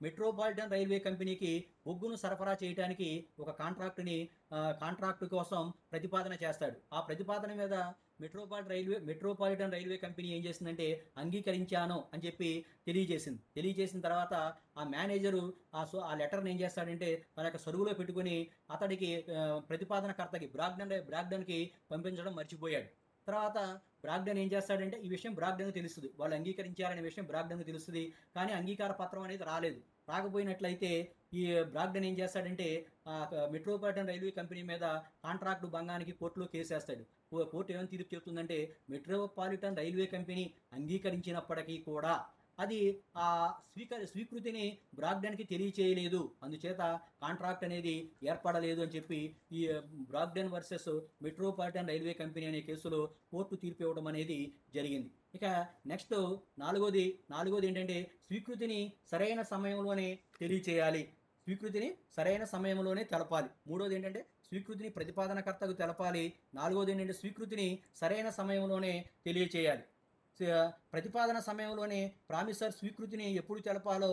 మెట్రోపాలిటన్ రైల్వే కంపెనీకి బొగ్గును సరఫరా చేయడానికి ఒక కాంట్రాక్టు కోసం ప్రతిపాదన చేస్తాడు. ఆ ప్రతిపాదన మీద మెట్రోపాలిటన్ రైల్వే కంపెనీ ఏం చేసిందంటే అంగీకరించాను అని చెప్పి తెలియజేసిన తర్వాత ఆ మేనేజరు ఆ లెటర్ని ఏం చేస్తాడంటే తన యొక్క సరువులో పెట్టుకుని అతడికి ప్రతిపాదనకర్తకి బ్రాగ్డన్కి పంపించడం మర్చిపోయాడు. తర్వాత బ్రాగ్డన్ ఏం చేస్తాడంటే ఈ విషయం బ్రాగ్డన్కు తెలుస్తుంది, వాళ్ళు అంగీకరించారనే విషయం బ్రాగ్డన్కు తెలుస్తుంది, కానీ అంగీకార పత్రం అనేది రాకపోయినట్లయితే ఈ బ్రాగ్డన్ ఏం చేస్తాడంటే మెట్రోపాలిటన్ రైల్వే కంపెనీ మీద కాంట్రాక్టు భంగానికి కోర్టులో కేసు వేస్తాడు. కోర్టు ఏమైనా తీర్పు చెప్తుందంటే మెట్రోపాలిటన్ రైల్వే కంపెనీ అంగీకరించినప్పటికీ కూడా అది ఆ స్వీకృతిని బ్రాగ్డన్కి తెలియచేయలేదు, అందుచేత కాంట్రాక్ట్ అనేది ఏర్పడలేదు అని చెప్పి ఈ బ్రాగ్డన్ వర్సెస్ మెట్రోపాలిటన్ రైల్వే కంపెనీ అనే కేసులో కోర్టు తీర్పు ఇవ్వడం అనేది జరిగింది. ఇక నెక్స్ట్ నాలుగోది ఏంటంటే స్వీకృతిని సరైన సమయంలోనే తెలియచేయాలి, స్వీకృతిని సరైన సమయంలోనే తెలపాలి. మూడోది ఏంటంటే స్వీకృతిని ప్రతిపాదనకర్తకు తెలపాలి. నాలుగోది ఏంటంటే స్వీకృతిని సరైన సమయంలోనే తెలియచేయాలి. ప్రతిపాదన సమయంలోనే ప్రామిసర్ స్వీకృతిని ఎప్పుడు తెలపాలో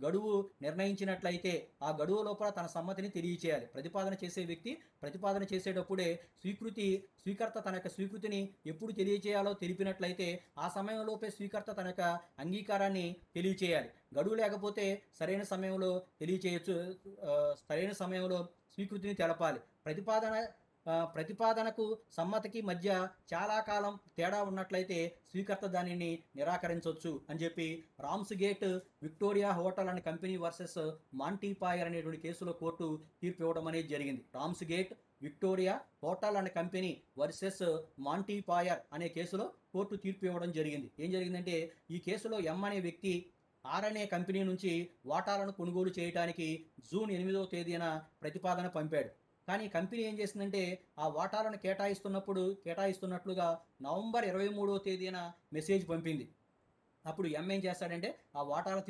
గడువు నిర్ణయించినట్లయితే ఆ గడువు లోపల తన సమ్మతిని తెలియచేయాలి. ప్రతిపాదన చేసే వ్యక్తి ప్రతిపాదన చేసేటప్పుడే స్వీకర్త తన యొక్క స్వీకృతిని ఎప్పుడు తెలియచేయాలో తెలిపినట్లయితే ఆ సమయంలోపే స్వీకర్త తన యొక్క అంగీకారాన్ని తెలియచేయాలి. గడువు లేకపోతే సరైన సమయంలో తెలియచేయచ్చు. సరైన సమయంలో స్వీకృతిని తెలపాలి. ప్రతిపాదనకు సమ్మతికి మధ్య చాలా కాలం తేడా ఉన్నట్లయితే స్వీకర్త దానిని నిరాకరించవచ్చు అని చెప్పి Ramsgate Victoria Hotel and Company versus Montefiore అనేటువంటి కేసులో కోర్టు తీర్పు ఇవ్వడం అనేది జరిగింది. Ramsgate Victoria Hotel and Company versus Montefiore అనే కేసులో కోర్టు తీర్పు ఇవ్వడం జరిగింది. ఏం జరిగిందంటే ఈ కేసులో ఎం అనే వ్యక్తి ఆర్ అనే కంపెనీ నుంచి వాటాలను కొనుగోలు చేయడానికి జూన్ 8వ తేదీన ప్రతిపాదన పంపాడు. కానీ కంపెనీ ఏం చేసిందంటే ఆ వాటాలను కేటాయిస్తున్నట్లుగా నవంబర్ 23వ తేదీన మెసేజ్ పంపింది. అప్పుడు ఎం ఏం చేస్తాడంటే ఆ వాటాలు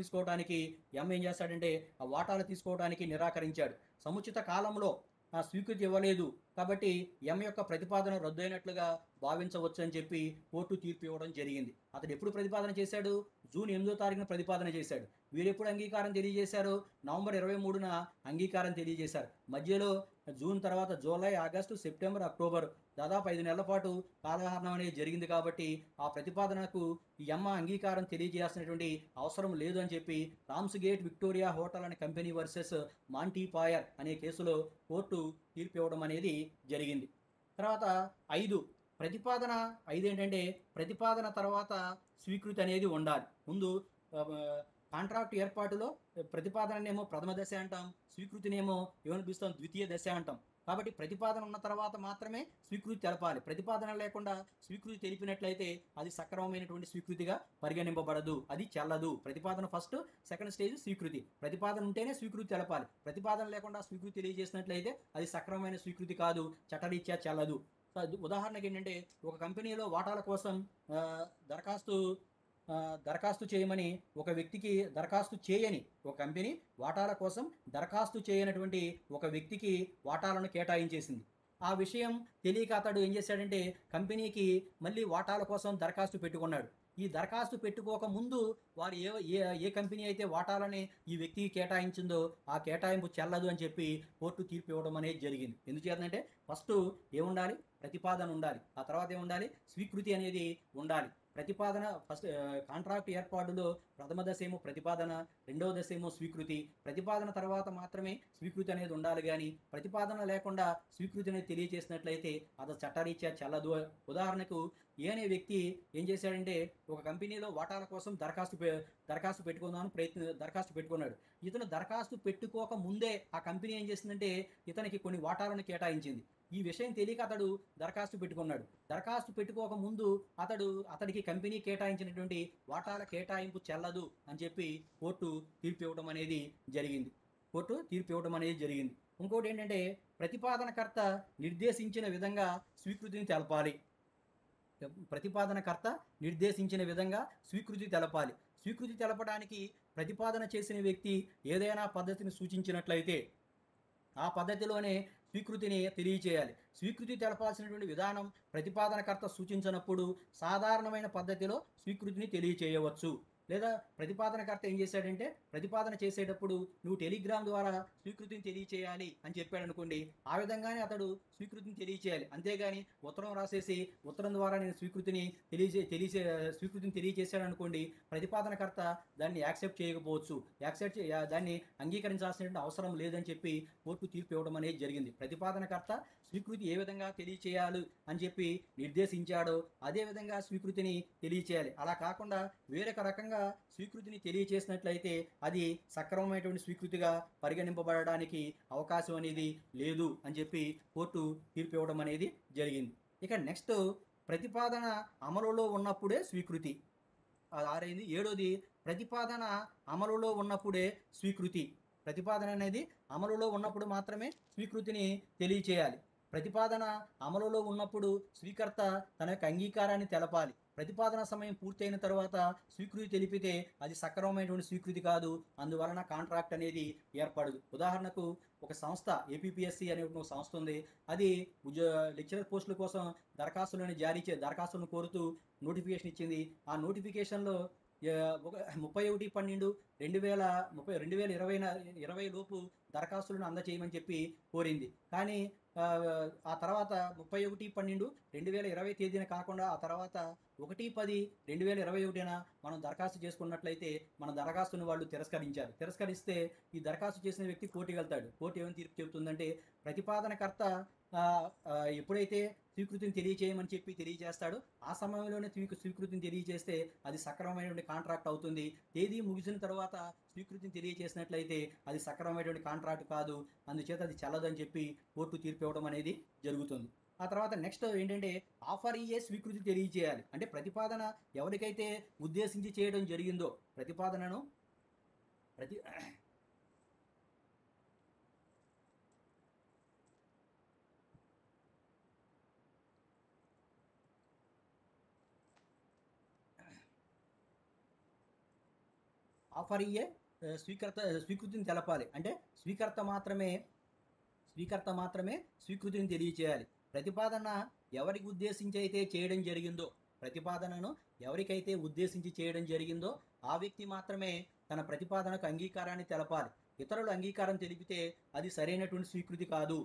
తీసుకోవడానికి నిరాకరించాడు. సముచిత కాలంలో ఆ స్వీకృతి ఇవ్వలేదు కాబట్టి ఎం యొక్క ప్రతిపాదన రద్దయినట్లుగా భావించవచ్చు అని చెప్పి కోర్టు తీర్పు ఇవ్వడం జరిగింది. అతడు ఎప్పుడు ప్రతిపాదన చేశాడు? జూన్ 8వ తారీఖున ప్రతిపాదన చేశాడు. వీరెప్పుడు అంగీకారం తెలియజేశారు? నవంబర్ 23న అంగీకారం తెలియజేశారు. మధ్యలో జూన్ తర్వాత జూలై, ఆగస్టు, సెప్టెంబర్, అక్టోబర్ దాదాపు 5 నెలల పాటు కాలహరణం అనేది జరిగింది కాబట్టి ఆ ప్రతిపాదనకు ఈ అమ్మ అంగీకారం తెలియజేయాల్సినటువంటి అవసరం లేదు అని చెప్పి Ramsgate Victoria Hotel and Company versus Montefiore అనే కేసులో కోర్టు తీర్పు ఇవ్వడం అనేది జరిగింది. తర్వాత 5 ఏంటంటే ప్రతిపాదన తర్వాత స్వీకృతి అనేది ఉండాలి. ముందు కాంట్రాక్ట్ ఏర్పాటులో ప్రతిపాదననేమో ప్రథమ దశ అంటాం, స్వీకృతినేమో ఏమనిపిస్తాం ద్వితీయ దశ అంటాం. కాబట్టి ప్రతిపాదన ఉన్న తర్వాత మాత్రమే స్వీకృతి తెలపాలి. ప్రతిపాదన లేకుండా స్వీకృతి తెలిపినట్లయితే అది సక్రమమైనటువంటి స్వీకృతిగా పరిగణింపబడదు, అది చెల్లదు. ప్రతిపాదన ఫస్ట్, సెకండ్ స్టేజ్ స్వీకృతి. ప్రతిపాదన ఉంటేనే స్వీకృతి తెలపాలి. ప్రతిపాదన లేకుండా స్వీకృతి తెలియజేసినట్లయితే అది సక్రమమైన స్వీకృతి కాదు, చట్టరీత్యా చెల్లదు. ఉదాహరణకి ఏంటంటే ఒక కంపెనీలో వాటాల కోసం దరఖాస్తు చేయమని ఒక వ్యక్తికి ఒక కంపెనీ వాటాల కోసం దరఖాస్తు చేయనటువంటి ఒక వ్యక్తికి వాటాలను కేటాయించేసింది. ఆ విషయం తెలియక అతడు ఏం చేశాడంటే కంపెనీకి మళ్ళీ వాటాల కోసం దరఖాస్తు పెట్టుకున్నాడు. ఈ దరఖాస్తు పెట్టుకోక ముందు వారు ఏ కంపెనీ అయితే వాటాలని ఈ వ్యక్తికి కేటాయించిందో ఆ కేటాయింపు చెల్లదు అని చెప్పి కోర్టు తీర్పు ఇవ్వడం అనేది జరిగింది. ఎందుచేతంటే ఫస్ట్ ఏముండాలి? ప్రతిపాదన ఉండాలి. ఆ తర్వాత ఏముండాలి? స్వీకృతి అనేది ఉండాలి. ప్రతిపాదన ఫస్ట్ కాంట్రాక్ట్ ఏర్పాటులో ప్రథమ దశ ఏమో ప్రతిపాదన, రెండవ దశ ఏమో స్వీకృతి. ప్రతిపాదన తర్వాత మాత్రమే స్వీకృతి అనేది ఉండాలి. కానీ ప్రతిపాదన లేకుండా స్వీకృతి అనేది తెలియజేసినట్లయితే అది చట్టరీత్యా చెల్లదు. ఉదాహరణకు ఏ అనే వ్యక్తి ఏం చేశాడంటే ఒక కంపెనీలో వాటాల కోసం దరఖాస్తు పెట్టుకున్నాడు. ఇతను దరఖాస్తు పెట్టుకోక ముందే ఆ కంపెనీ ఏం చేసిందంటే ఇతనికి కొన్ని వాటాలను కేటాయించింది. ఈ విషయం తెలియక అతడు దరఖాస్తు పెట్టుకున్నాడు. దరఖాస్తు పెట్టుకోక ముందు అతడికి కంపెనీ కేటాయించినటువంటి వాటాల కేటాయింపు చెల్లదు అని చెప్పి కోర్టు తీర్పు ఇవ్వడం అనేది జరిగింది. ఇంకోటి ఏంటంటే ప్రతిపాదనకర్త నిర్దేశించిన విధంగా స్వీకృతిని తెలపాలి. స్వీకృతి తెలపడానికి ప్రతిపాదన చేసిన వ్యక్తి ఏదైనా పద్ధతిని సూచించినట్లయితే ఆ పద్ధతిలోనే స్వీకృతిని తెలియచేయాలి. స్వీకృతి తెలపాల్సినటువంటి విధానం ప్రతిపాదనకర్త సూచించినప్పుడు సాధారణమైన పద్ధతిలో స్వీకృతిని తెలియచేయవచ్చు. లేదా ప్రతిపాదనకర్త ఏం చేశాడంటే ప్రతిపాదన చేసేటప్పుడు నువ్వు టెలిగ్రామ్ ద్వారా స్వీకృతిని తెలియచేయాలి అని చెప్పాడు అనుకోండి, ఆ విధంగానే అతడు స్వీకృతిని తెలియచేయాలి. అంతేగాని ఉత్తరం రాసేసి ఉత్తరం ద్వారా నేను స్వీకృతిని తెలియచేశాడు అనుకోండి, ప్రతిపాదనకర్త దాన్ని యాక్సెప్ట్ చేయకపోవచ్చు. దాన్ని అంగీకరించాల్సినటువంటి అవసరం లేదని చెప్పి కోర్టు తీర్పు ఇవ్వడం అనేది జరిగింది. ప్రతిపాదనకర్త స్వీకృతి ఏ విధంగా తెలియచేయాలి అని చెప్పి నిర్దేశించాడో అదే విధంగా స్వీకృతిని తెలియచేయాలి. అలా కాకుండా వేరొక రకంగా స్వీకృతిని తెలియచేసినట్లయితే అది సక్రమమైనటువంటి స్వీకృతిగా పరిగణింపబడడానికి అవకాశం అనేది లేదు అని చెప్పి కోర్టు తీర్పు ఇవ్వడం అనేది జరిగింది. ఇక నెక్స్ట్ ప్రతిపాదన అమలులో ఉన్నప్పుడే స్వీకృతి. 7ది ప్రతిపాదన అమలులో ఉన్నప్పుడే స్వీకృతి. ప్రతిపాదన అనేది అమలులో ఉన్నప్పుడు మాత్రమే స్వీకృతిని తెలియచేయాలి. ప్రతిపాదన అమలులో ఉన్నప్పుడు స్వీకర్త తన యొక్క అంగీకారాన్ని తెలపాలి. ప్రతిపాదన సమయం పూర్తయిన తర్వాత స్వీకృతి తెలిపితే అది సక్రమమైనటువంటి స్వీకృతి కాదు, అందువలన కాంట్రాక్ట్ అనేది ఏర్పడదు. ఉదాహరణకు ఒక సంస్థ ఏపీపీఎస్సి అనే ఒక సంస్థ ఉంది. అది లెక్చరర్ పోస్టుల కోసం దరఖాస్తులను కోరుతూ నోటిఫికేషన్ ఇచ్చింది. ఆ నోటిఫికేషన్లో 31/12/2020 లోపు దరఖాస్తులను అందచేయమని చెప్పి కోరింది. కానీ ఆ తర్వాత 31/12/2020 తేదీన కాకుండా ఆ తర్వాత 1/10/2021 మనం దరఖాస్తు చేసుకున్నట్లయితే మన దరఖాస్తును వాళ్ళు తిరస్కరిస్తే ఈ దరఖాస్తు చేసిన వ్యక్తి కోర్టుకి వెళ్తాడు. కోర్టు ఏమని తీర్పు చెబుతుందంటే, ప్రతిపాదనకర్త ఎప్పుడైతే స్వీకృతిని తెలియజేస్తాడో ఆ సమయంలోనే స్వీకృతిని తెలియజేస్తే అది సక్రమమైనటువంటి కాంట్రాక్ట్ అవుతుంది. తేదీ ముగిసిన తర్వాత స్వీకృతిని తెలియజేసినట్లయితే అది సక్రమమైనటువంటి కాంట్రాక్ట్ కాదు, అందుచేత అది చెల్లదని చెప్పి కోర్టు తీర్పు ఇవ్వడం అనేది జరుగుతుంది. ఆ తర్వాత నెక్స్ట్ ఏంటంటే, ఆఫర్ ఇయ్యే స్వీకృతి తెలియజేయాలి. అంటే ప్రతిపాదన ఎవరికైతే ఉద్దేశించి చేయడం జరిగిందో ప్రతిపాదనను ఆఫర్ ఇయ్యే స్వీకృతిని తెలపాలి. అంటే స్వీకర్త మాత్రమే స్వీకృతిని తెలియచేయాలి. ప్రతిపాదనను ఎవరికైతే ఉద్దేశించి చేయడం జరిగిందో ఆ వ్యక్తి మాత్రమే తన ప్రతిపాదనకు అంగీకారాన్ని తెలపాలి. ఇతరులు అంగీకారం తెలిపితే అది సరైనటువంటి స్వీకృతి కాదు,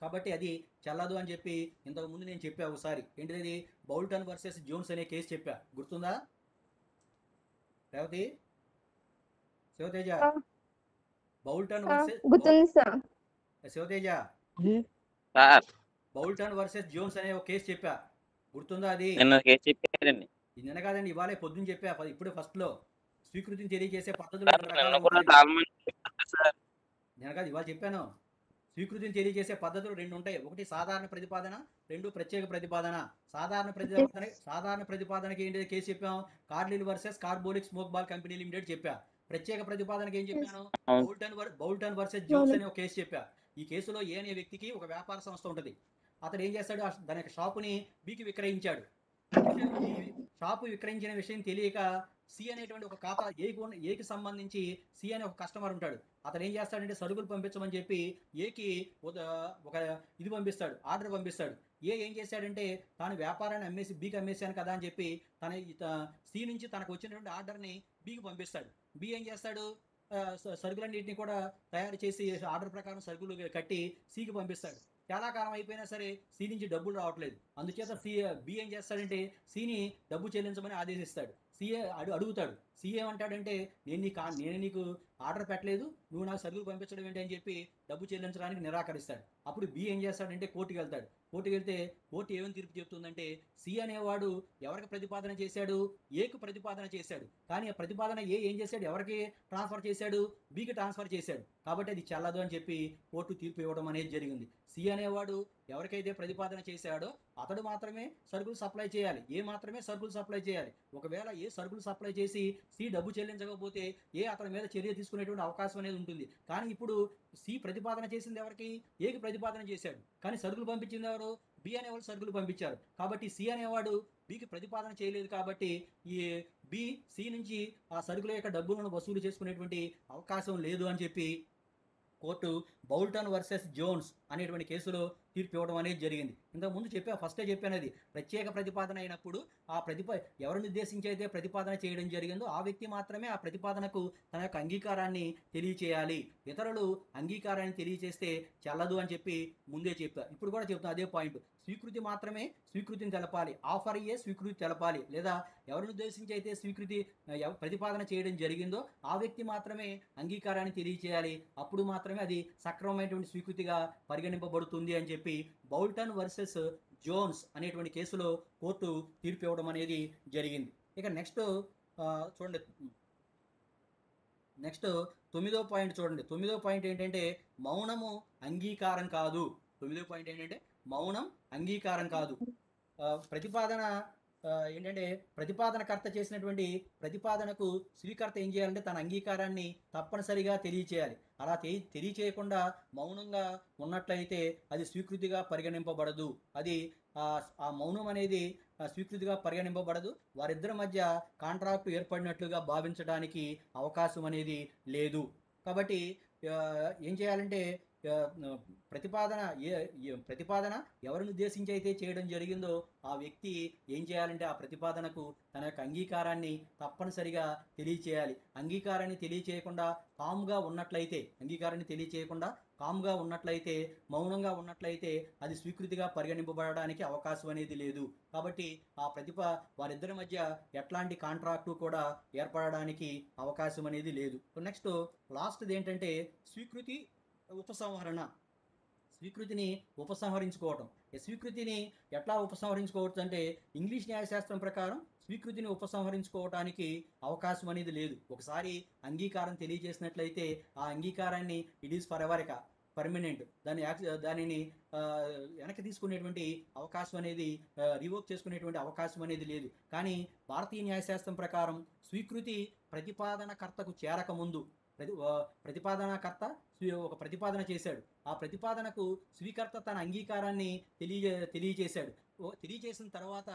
కాబట్టి అది చెల్లదు అని చెప్పి ఇంతకుముందు నేను చెప్పా ఒకసారి. ఏంటిది? బౌల్టన్ వర్సెస్ జోన్స్ అనే కేసు చెప్పా, గుర్తుందా Revathi? Shivateja, Boulton Shivateja sir Boulton versus Jones అనే ఒక కేసు చెప్పా, గుర్తుందా? అది నిన్న కేసు చెప్పారండి. నిన్న కాదండి, ఇవాళే పొద్దున్న చెప్పా. ఇప్పుడే ఫస్ట్ లో స్వీకృతిని తెలియజేసే పద్ధతులు నిన్న కూడా చాలా మంది చెప్పారు సార్. నిన్న కాదు, ఇవాళ చెప్పాను. స్వీకృతిని తెలియజేసే పద్ధతులు రెండు ఉంటాయి. ఒకటి సాధారణ ప్రతిపాదన, రెండు ప్రత్యేక ప్రతిపాదన. సాధారణ ప్రతిపాదనకి ఏంటి కేసు చెప్పాం? కార్లిల్ versus carbolic smoke ball company limited చెప్పా. ప్రత్యేక ప్రతిపాదనకి ఏం చెప్పాను? బౌల్టన్ వర్సెస్ జోన్స్ అనే ఒక కేసు చెప్పా. ఈ కేసులో ఏ అనే వ్యక్తికి ఒక వ్యాపార సంస్థ ఉంటుంది. అతడు ఏం చేస్తాడు? దాని యొక్క షాపుని బికి విక్రయించాడు. ఈ షాపు విక్రయించిన విషయం తెలియక సి అనేటువంటి ఒక ఖాతా ఏకి సంబంధించి సి అనే ఒక కస్టమర్ ఉంటాడు. అతను ఏం చేస్తాడంటే సరుకులు పంపించమని చెప్పి ఏకి ఒక ఆర్డర్ పంపిస్తాడు. ఏం చేశాడంటే తాను వ్యాపారాన్ని అమ్మేసి బీకి అమ్మేశాను కదా అని చెప్పి సి నుంచి తనకు వచ్చినటువంటి ఆర్డర్ని బీకి పంపిస్తాడు. బి ఏం చేస్తాడు? సరుకులన్నింటినీ కూడా తయారు చేసి ఆర్డర్ ప్రకారం సరుకులు కట్టి సికి పంపిస్తాడు. చాలా కాలం అయిపోయినా సరే సి నుంచి డబ్బులు రావట్లేదు. అందుచేత బి ఏం చేస్తాడంటే సిని డబ్బు చెల్లించమని ఆదేశిస్తాడు. సిఏ అడుగుతాడు. సి ఏమంటాడంటే, నేను నీకు ఆర్డర్ పెట్టలేదు, నువ్వు నాకు సరుకులు పంపించడం ఏంటి అని చెప్పి డబ్బు చెల్లించడానికి నిరాకరిస్తాడు. అప్పుడు బి ఏం చేస్తాడంటే కోర్టుకి వెళ్తాడు. కోర్టుకి వెళ్తే కోర్టు ఏమని తీర్పు చెప్తుందంటే, సి అనేవాడు ఎవరికి ప్రతిపాదన చేశాడు? ఏకు ప్రతిపాదన చేశాడు. కానీ ఆ ప్రతిపాదన ఏం చేశాడు? ఎవరికి ట్రాన్స్ఫర్ చేశాడు? బికి ట్రాన్స్ఫర్ చేశాడు. కాబట్టి అది చెల్లదు అని చెప్పి కోర్టు తీర్పు ఇవ్వడం అనేది జరిగింది. సి అనేవాడు ఎవరికైతే ప్రతిపాదన చేశాడో అతడు మాత్రమే సరుకులు సప్లై చేయాలి. ఏ మాత్రమే సరుకులు సప్లై చేయాలి. ఒకవేళ ఏ సరుకులు సప్లై చేసి సి డబ్బు చెల్లించకపోతే అతని మీద చర్య తీసుకునేటువంటి అవకాశం అనేది ఉంటుంది. కానీ ఇప్పుడు సి ప్రతిపాదన చేసింది ఎవరికి? ఏకి ప్రతిపాదన చేశాడు. కానీ సరుకులు పంపించింది ఎవరు? బి అనేవాడు సరుకులు పంపించారు. కాబట్టి సి అనేవాడు బికి ప్రతిపాదన చేయలేదు. కాబట్టి ఈ బి సి నుంచి ఆ సరుకుల యొక్క డబ్బులను వసూలు చేసుకునేటువంటి అవకాశం లేదు అని చెప్పి కోర్టు బౌల్టన్ వర్సెస్ జోన్స్ అనేటువంటి కేసులో తీర్పు ఇవ్వడం అనేది జరిగింది. ఇంతకుముందు ఫస్టే చెప్పాను, అది ప్రత్యేక ప్రతిపాదన అయినప్పుడు ఎవరిని ఉద్దేశించి అయితే ప్రతిపాదన చేయడం జరిగిందో ఆ వ్యక్తి మాత్రమే ఆ ప్రతిపాదనకు తన యొక్క అంగీకారాన్ని తెలియచేయాలి. ఇతరులు అంగీకారాన్ని తెలియచేస్తే చెల్లదు అని చెప్పి ముందే చెప్పా. ఇప్పుడు కూడా చెప్తాను అదే పాయింట్. స్వీకృతిని తెలపాలి. ఆఫర్ అయ్యే స్వీకృతి తెలపాలి. లేదా ఎవరిని ఉద్దేశించి అయితే ప్రతిపాదన చేయడం జరిగిందో ఆ వ్యక్తి మాత్రమే అంగీకారాన్ని తెలియచేయాలి. అప్పుడు మాత్రమే అది సక్రమమైనటువంటి స్వీకృతిగా పరిగణింపబడుతుంది అని చెప్పి బౌల్టన్ వర్సెస్ జోన్స్ అనేటువంటి కేసులో కోర్టు తీర్పు ఇవ్వడం అనేది జరిగింది. ఇక నెక్స్ట్ చూడండి, నెక్స్ట్ 9వ పాయింట్ చూడండి. 9వ పాయింట్ ఏంటంటే మౌనము అంగీకారం కాదు. 9వ పాయింట్ ఏంటంటే మౌనం అంగీకారం కాదు. ప్రతిపాదన ఏంటంటే ప్రతిపాదనకర్త చేసినటువంటి ప్రతిపాదనకు స్వీకర్త ఏం చేయాలంటే తన అంగీకారాన్ని తప్పనిసరిగా తెలియచేయాలి. అలా తెలియచేయకుండా మౌనంగా ఉన్నట్లయితే అది స్వీకృతిగా పరిగణింపబడదు. అది ఆ మౌనం అనేది స్వీకృతిగా పరిగణింపబడదు. వారిద్దరి మధ్య కాంట్రాక్ట్ ఏర్పడినట్లుగా భావించడానికి అవకాశం అనేది లేదు. కాబట్టి ఏం చేయాలంటే ఆహ్, న ప్రతిపాదన ప్రతిపాదన ఎవరిని ఉద్దేశించి అయితే చేయడం జరిగిందో ఆ వ్యక్తి ఏం చేయాలంటే ఆ ప్రతిపాదనకు తన యొక్క అంగీకారాన్ని తప్పనిసరిగా తెలియచేయాలి. అంగీకారాన్ని తెలియచేయకుండా కామ్‌గా ఉన్నట్లయితే, మౌనంగా ఉన్నట్లయితే అది స్వీకృతిగా పరిగణింపబడడానికి అవకాశం అనేది లేదు. కాబట్టి వారిద్దరి మధ్య ఎట్లాంటి కాంట్రాక్టు కూడా ఏర్పడడానికి అవకాశం అనేది లేదు. నెక్స్ట్ లాస్ట్‌ది ఏంటంటే స్వీకృతి, ఉపసంహరణ. స్వీకృతిని ఉపసంహరించుకోవటం. ఈ స్వీకృతిని ఎట్లా ఉపసంహరించుకోవచ్చు అంటే ఇంగ్లీష్ న్యాయశాస్త్రం ప్రకారం స్వీకృతిని ఉపసంహరించుకోవటానికి అవకాశం అనేది లేదు. ఒకసారి అంగీకారం తెలియజేసినట్లయితే ఆ అంగీకారాన్ని it is for ever permanent. దానిని వెనక్కి తీసుకునేటువంటి అవకాశం అనేది రివోక్ చేసుకునేటువంటి అవకాశం అనేది లేదు. కానీ భారతీయ న్యాయశాస్త్రం ప్రకారం స్వీకృతి ప్రతిపాదనకర్తకు చేరకముందు ప్రతిపాదనకర్త ఒక ప్రతిపాదన చేశాడు. ఆ ప్రతిపాదనకు స్వీకర్త తన అంగీకారాన్ని తెలియజేశాడు. తెలియజేసిన తర్వాత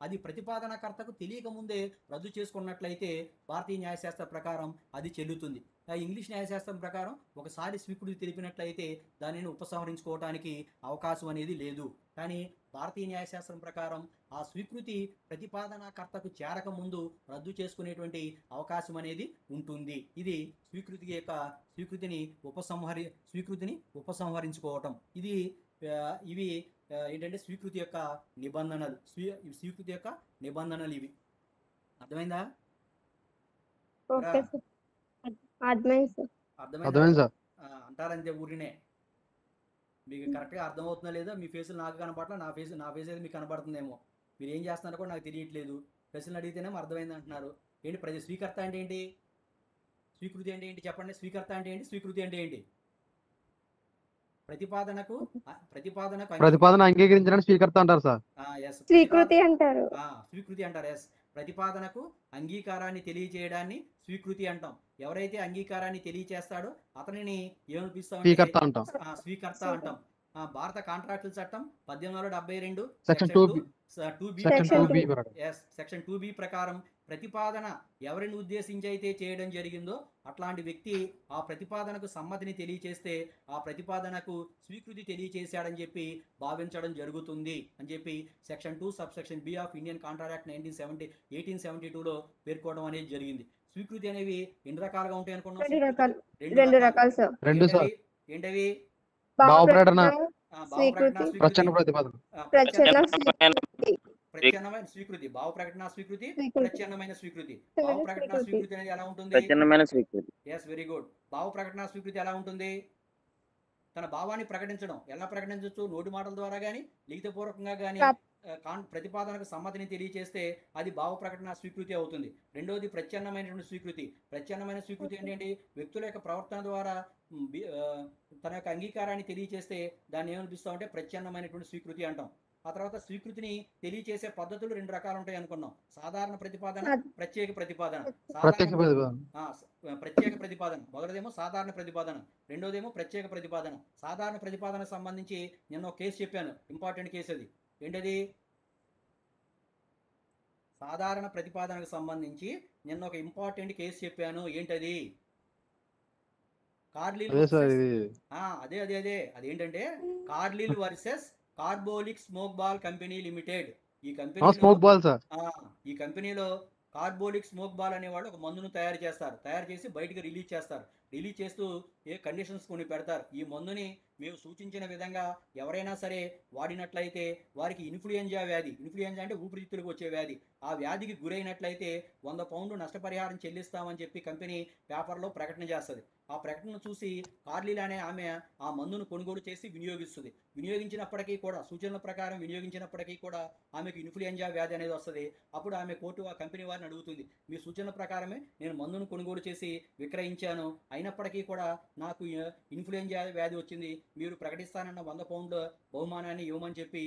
అది ప్రతిపాదనకర్తకు తెలియకముందే రద్దు చేసుకున్నట్లయితే భారతీయ న్యాయశాస్త్ర ప్రకారం అది చెల్లుతుంది. ఇంగ్లీష్ న్యాయశాస్త్రం ప్రకారం ఒకసారి స్వీకృతి తెలిపినట్లయితే దానిని ఉపసంహరించుకోవడానికి అవకాశం అనేది లేదు. కానీ భారతీయ న్యాయశాస్త్రం ప్రకారం ఆ స్వీకృతి ప్రతిపాదనకర్తకు చేరకముందు రద్దు చేసుకునేటువంటి అవకాశం అనేది ఉంటుంది. ఇది స్వీకృతిని ఉపసంహరించుకోవటం. ఇవి ఏంటంటే స్వీకృతి యొక్క నిబంధనలు ఇవి. అర్థమైందా? ఓకే సార్, అర్థమైంది సార్. అర్థమైంది సార్. అంటారంతే ఊరినే. మీకు కరెక్ట్గా అర్థమవుతుందో లేదో మీ ఫేసులు నాకు కనపడట్లా, నా ఫేస్ అయితే మీకు కనబడుతుందేమో. మీరు ఏం చేస్తున్నారో కూడా నాకు తెలియట్లేదు. ప్రశ్నలు అడిగితేనేమో అర్థమైంది అంటున్నారు. ఏంటి స్వీకర్త అంటే ఏంటి? స్వీకృతి అంటే ఏంటి చెప్పండి. స్వీకర్త అంటే ఏంటి? స్వీకృతి అంటే ఏంటి? ప్రతిపాదన అంగీకరించడానికి స్వీకర్త అంటారు సార్. స్వీకృతి అంటారు. స్వీకృతి అంటారు. ఎస్, ప్రతిపాదనకు అంగీకారాన్ని తెలియజేయడాన్ని స్వీకృతి అంటాం. ఎవరైతే అంగీకారాన్ని తెలియచేస్తాడో అతనిని ఏమనిపిస్తాం? స్వీకర్త అంటాం. స్వీకర్త అంటాం. భారత కాంట్రాక్టుల చట్టం 1872 సెక్షన్ 2B ప్రకారం ప్రతిపాదన ఎవరిని ఉద్దేశించి అయితే చేయడం జరిగిందో అట్లాంటి వ్యక్తి ఆ ప్రతిపాదనకు సమ్మతిని తెలియచేస్తే ఆ ప్రతిపాదనకు స్వీకృతి తెలియచేశాడని చెప్పి భావించడం జరుగుతుంది అని చెప్పి section 2 subsection B of Indian Contract Act 1872లో పేర్కోవడం అనేది జరిగింది. స్వీకృతి అనేవి ఎన్ని రకాలుగా ఉంటాయి అనుకున్నాం? రెండు రకాలు సార్. ఏంటవి? భావప్రకటన, ప్రచ్ఛన్న ప్రత్యామ్నాయ స్వీకృతి. భావ ప్రకటన స్వీకృతి, ప్రత్యామ్నాయ స్వీకృతి. భావ ప్రకటన స్వీకృతి అనేది ఎలా ఉంటుంది? ప్రత్యామ్నాయ స్వీకృతి. Yes, very good. భావ ప్రకటన స్వీకృతి ఎలా ఉంటుంది? తన భావాన్ని ప్రకటించడం. ఎలా ప్రకటించవచ్చు? నోటి మాటల ద్వారా కానీ లిఖితపూర్వకంగా కానీ ప్రతిపాదనకు సమ్మతిని తెలియచేస్తే అది భావ ప్రకటన స్వీకృతి అవుతుంది. రెండవది ప్రత్యామ్నాయమైనటువంటి స్వీకృతి. ప్రత్యామ్నాయమైన స్వీకృతి ఏంటంటే వ్యక్తుల యొక్క ప్రవర్తన ద్వారా తన యొక్క అంగీకారాన్ని తెలియచేస్తే దాన్ని ఏమనిపిస్తామంటే ప్రత్యామ్నాయమైనటువంటి స్వీకృతి అంటాం. ఆ తర్వాత స్వీకృతిని తెలియచేసే పద్ధతులు రెండు రకాలు ఉంటాయి అనుకున్నాం. సాధారణ ప్రతిపాదన, ప్రత్యేక ప్రతిపాదన. ప్రత్యేక ప్రతిపాదన మొదటిదేమో సాధారణ ప్రతిపాదన, రెండోదేమో ప్రత్యేక ప్రతిపాదన. సాధారణ ప్రతిపాదన సంబంధించి నిన్న ఒక కేసు చెప్పాను, ఇంపార్టెంట్ కేసు. అది ఏంటది? సాధారణ ప్రతిపాదనకు సంబంధించి నిన్న ఒక ఇంపార్టెంట్ కేసు చెప్పాను. ఏంటది? కార్లిల్ అదేంటంటే కార్లిల్ versus carbolic smoke ball company limited. ఈ కంపెనీలో కార్బోలిక్ స్మోక్ బాల్ అనేవాళ్ళు ఒక మందును తయారు చేసి బయటకు రిలీజ్ చేస్తూ ఏ కండిషన్స్ కొన్ని పెడతారు. ఈ మందుని మేము సూచించిన విధంగా ఎవరైనా సరే వాడినట్లయితే వారికి ఇన్ఫ్లుయెంజా అంటే ఊపిరితిత్తులకు వచ్చే వ్యాధి, ఆ వ్యాధికి గురైనట్లయితే 100 పౌండ్లు నష్టపరిహారం చెల్లిస్తామని చెప్పి కంపెనీ పేపర్లో ప్రకటన చేస్తుంది. ఆ ప్రకటన చూసి కార్లిల్ అనే ఆమె ఆ మందును కొనుగోలు చేసి వినియోగించినప్పటికీ కూడా సూచనల ప్రకారం వినియోగించినప్పటికీ కూడా ఆమెకు ఇన్ఫ్లుయెంజా వ్యాధి అనేది వస్తుంది. అప్పుడు ఆమె కోర్టు ఆ కంపెనీ వారిని అడుగుతుంది, మీ సూచనల ప్రకారమే నేను మందును కొనుగోలు చేసి విక్రయించాను, అయినప్పటికీ కూడా నాకు ఇన్ఫ్లుయెంజా వ్యాధి వచ్చింది, మీరు ప్రకటిస్తానన్న 100 పౌండ్ల బహుమానాన్ని ఇవ్వమని చెప్పి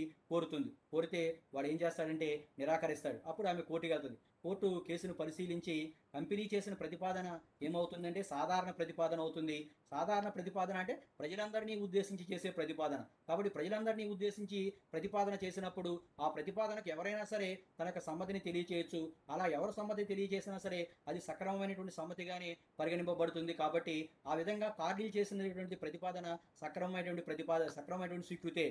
కోరితే వాడు ఏం చేస్తాడంటే నిరాకరిస్తాడు. అప్పుడు ఆమె కోర్టుకి వెళ్తుంది. కోర్టు కేసును పరిశీలించి కంపెనీ చేసిన ప్రతిపాదన ఏమవుతుందంటే సాధారణ ప్రతిపాదన ప్రతిపాదన అవుతుంది. సాధారణ ప్రతిపాదన అంటే ప్రజలందరినీ ఉద్దేశించి చేసే ప్రతిపాదన. కాబట్టి ప్రజలందరినీ ఉద్దేశించి ప్రతిపాదన చేసినప్పుడు ఆ ప్రతిపాదనకు ఎవరైనా సరే తన యొక్క సమ్మతిని తెలియచేయొచ్చు. అలా ఎవరు సమ్మతి తెలియజేసినా సరే అది సక్రమమైనటువంటి సమ్మతిగానే పరిగణింపబడుతుంది. కాబట్టి ఆ విధంగా కార్డిల్ చేసినటువంటి ప్రతిపాదన సక్రమమైనటువంటి స్వీకృతే.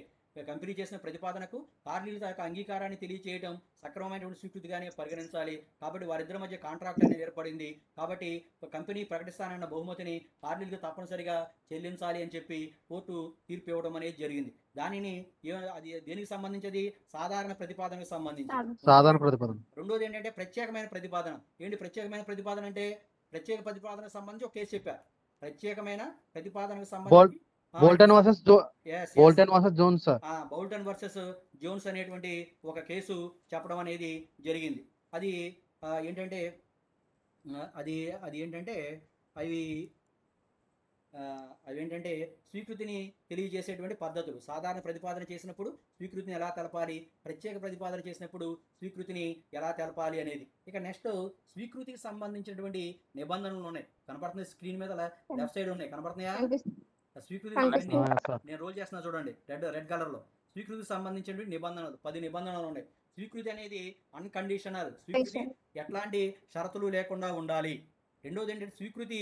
కంపెనీ చేసిన ప్రతిపాదనకు కార్డిల్ యొక్క అంగీకారాన్ని తెలియచేయడం సక్రమమైనటువంటి స్వీకృతిగానే పరిగణించాలి. కాబట్టి వారిద్దరి మధ్య కాంట్రాక్ట్ అనేది ఏర్పడింది. కాబట్టి కంపెనీ ప్రకటిస్తానన్న బహుమతిని కార్డిల్కి తప్పనిసరిగా చెల్లించాలి అని చెప్పి కోర్టు తీర్పు ఇవ్వడం అనేది జరిగింది. దానిని అది దేనికి సంబంధించింది? సాధారణ ప్రతిపాదనకు సంబంధించి. సాధారణ ప్రతిపాదన. రెండోది ఏంటంటే ప్రత్యేకమైన ప్రతిపాదన. ఏంటి ప్రత్యేకమైన ప్రతిపాదన అంటే? ప్రత్యేక ప్రతిపాదనకు సంబంధించి ఒక కేసు చెప్పా. ప్రత్యేకమైన ప్రతిపాదనకు సంబంధించి Bolton versus Jones sir. Boulton versus Jones అనేటువంటి ఒక కేసు చెప్పడం అనేది జరిగింది. అది ఏంటంటే అది ఏంటంటే అవేంటంటే స్వీకృతిని తెలియజేసేటువంటి పద్ధతులు. సాధారణ ప్రతిపాదన చేసినప్పుడు స్వీకృతిని ఎలా తెలపాలి, ప్రత్యేక ప్రతిపాదన చేసినప్పుడు స్వీకృతిని ఎలా తెలపాలి అనేది. ఇక నెక్స్ట్ స్వీకృతికి సంబంధించినటువంటి నిబంధనలు ఉన్నాయి. కనపడుతుంది స్క్రీన్ మీద లెఫ్ట్ సైడ్ ఉన్నాయి, కనపడుతున్నాయా? స్వీకృతి నేను రోల్ చేస్తున్నా చూడండి, రెడ్ కలర్ లో. స్వీకృతికి సంబంధించినటువంటి నిబంధనలు 10 నిబంధనలు ఉన్నాయి. స్వీకృతి అనేది అన్కండిషనల్. స్వీకృతి ఎట్లాంటి షరతులు లేకుండా ఉండాలి. రెండోది ఏంటంటే స్వీకృతి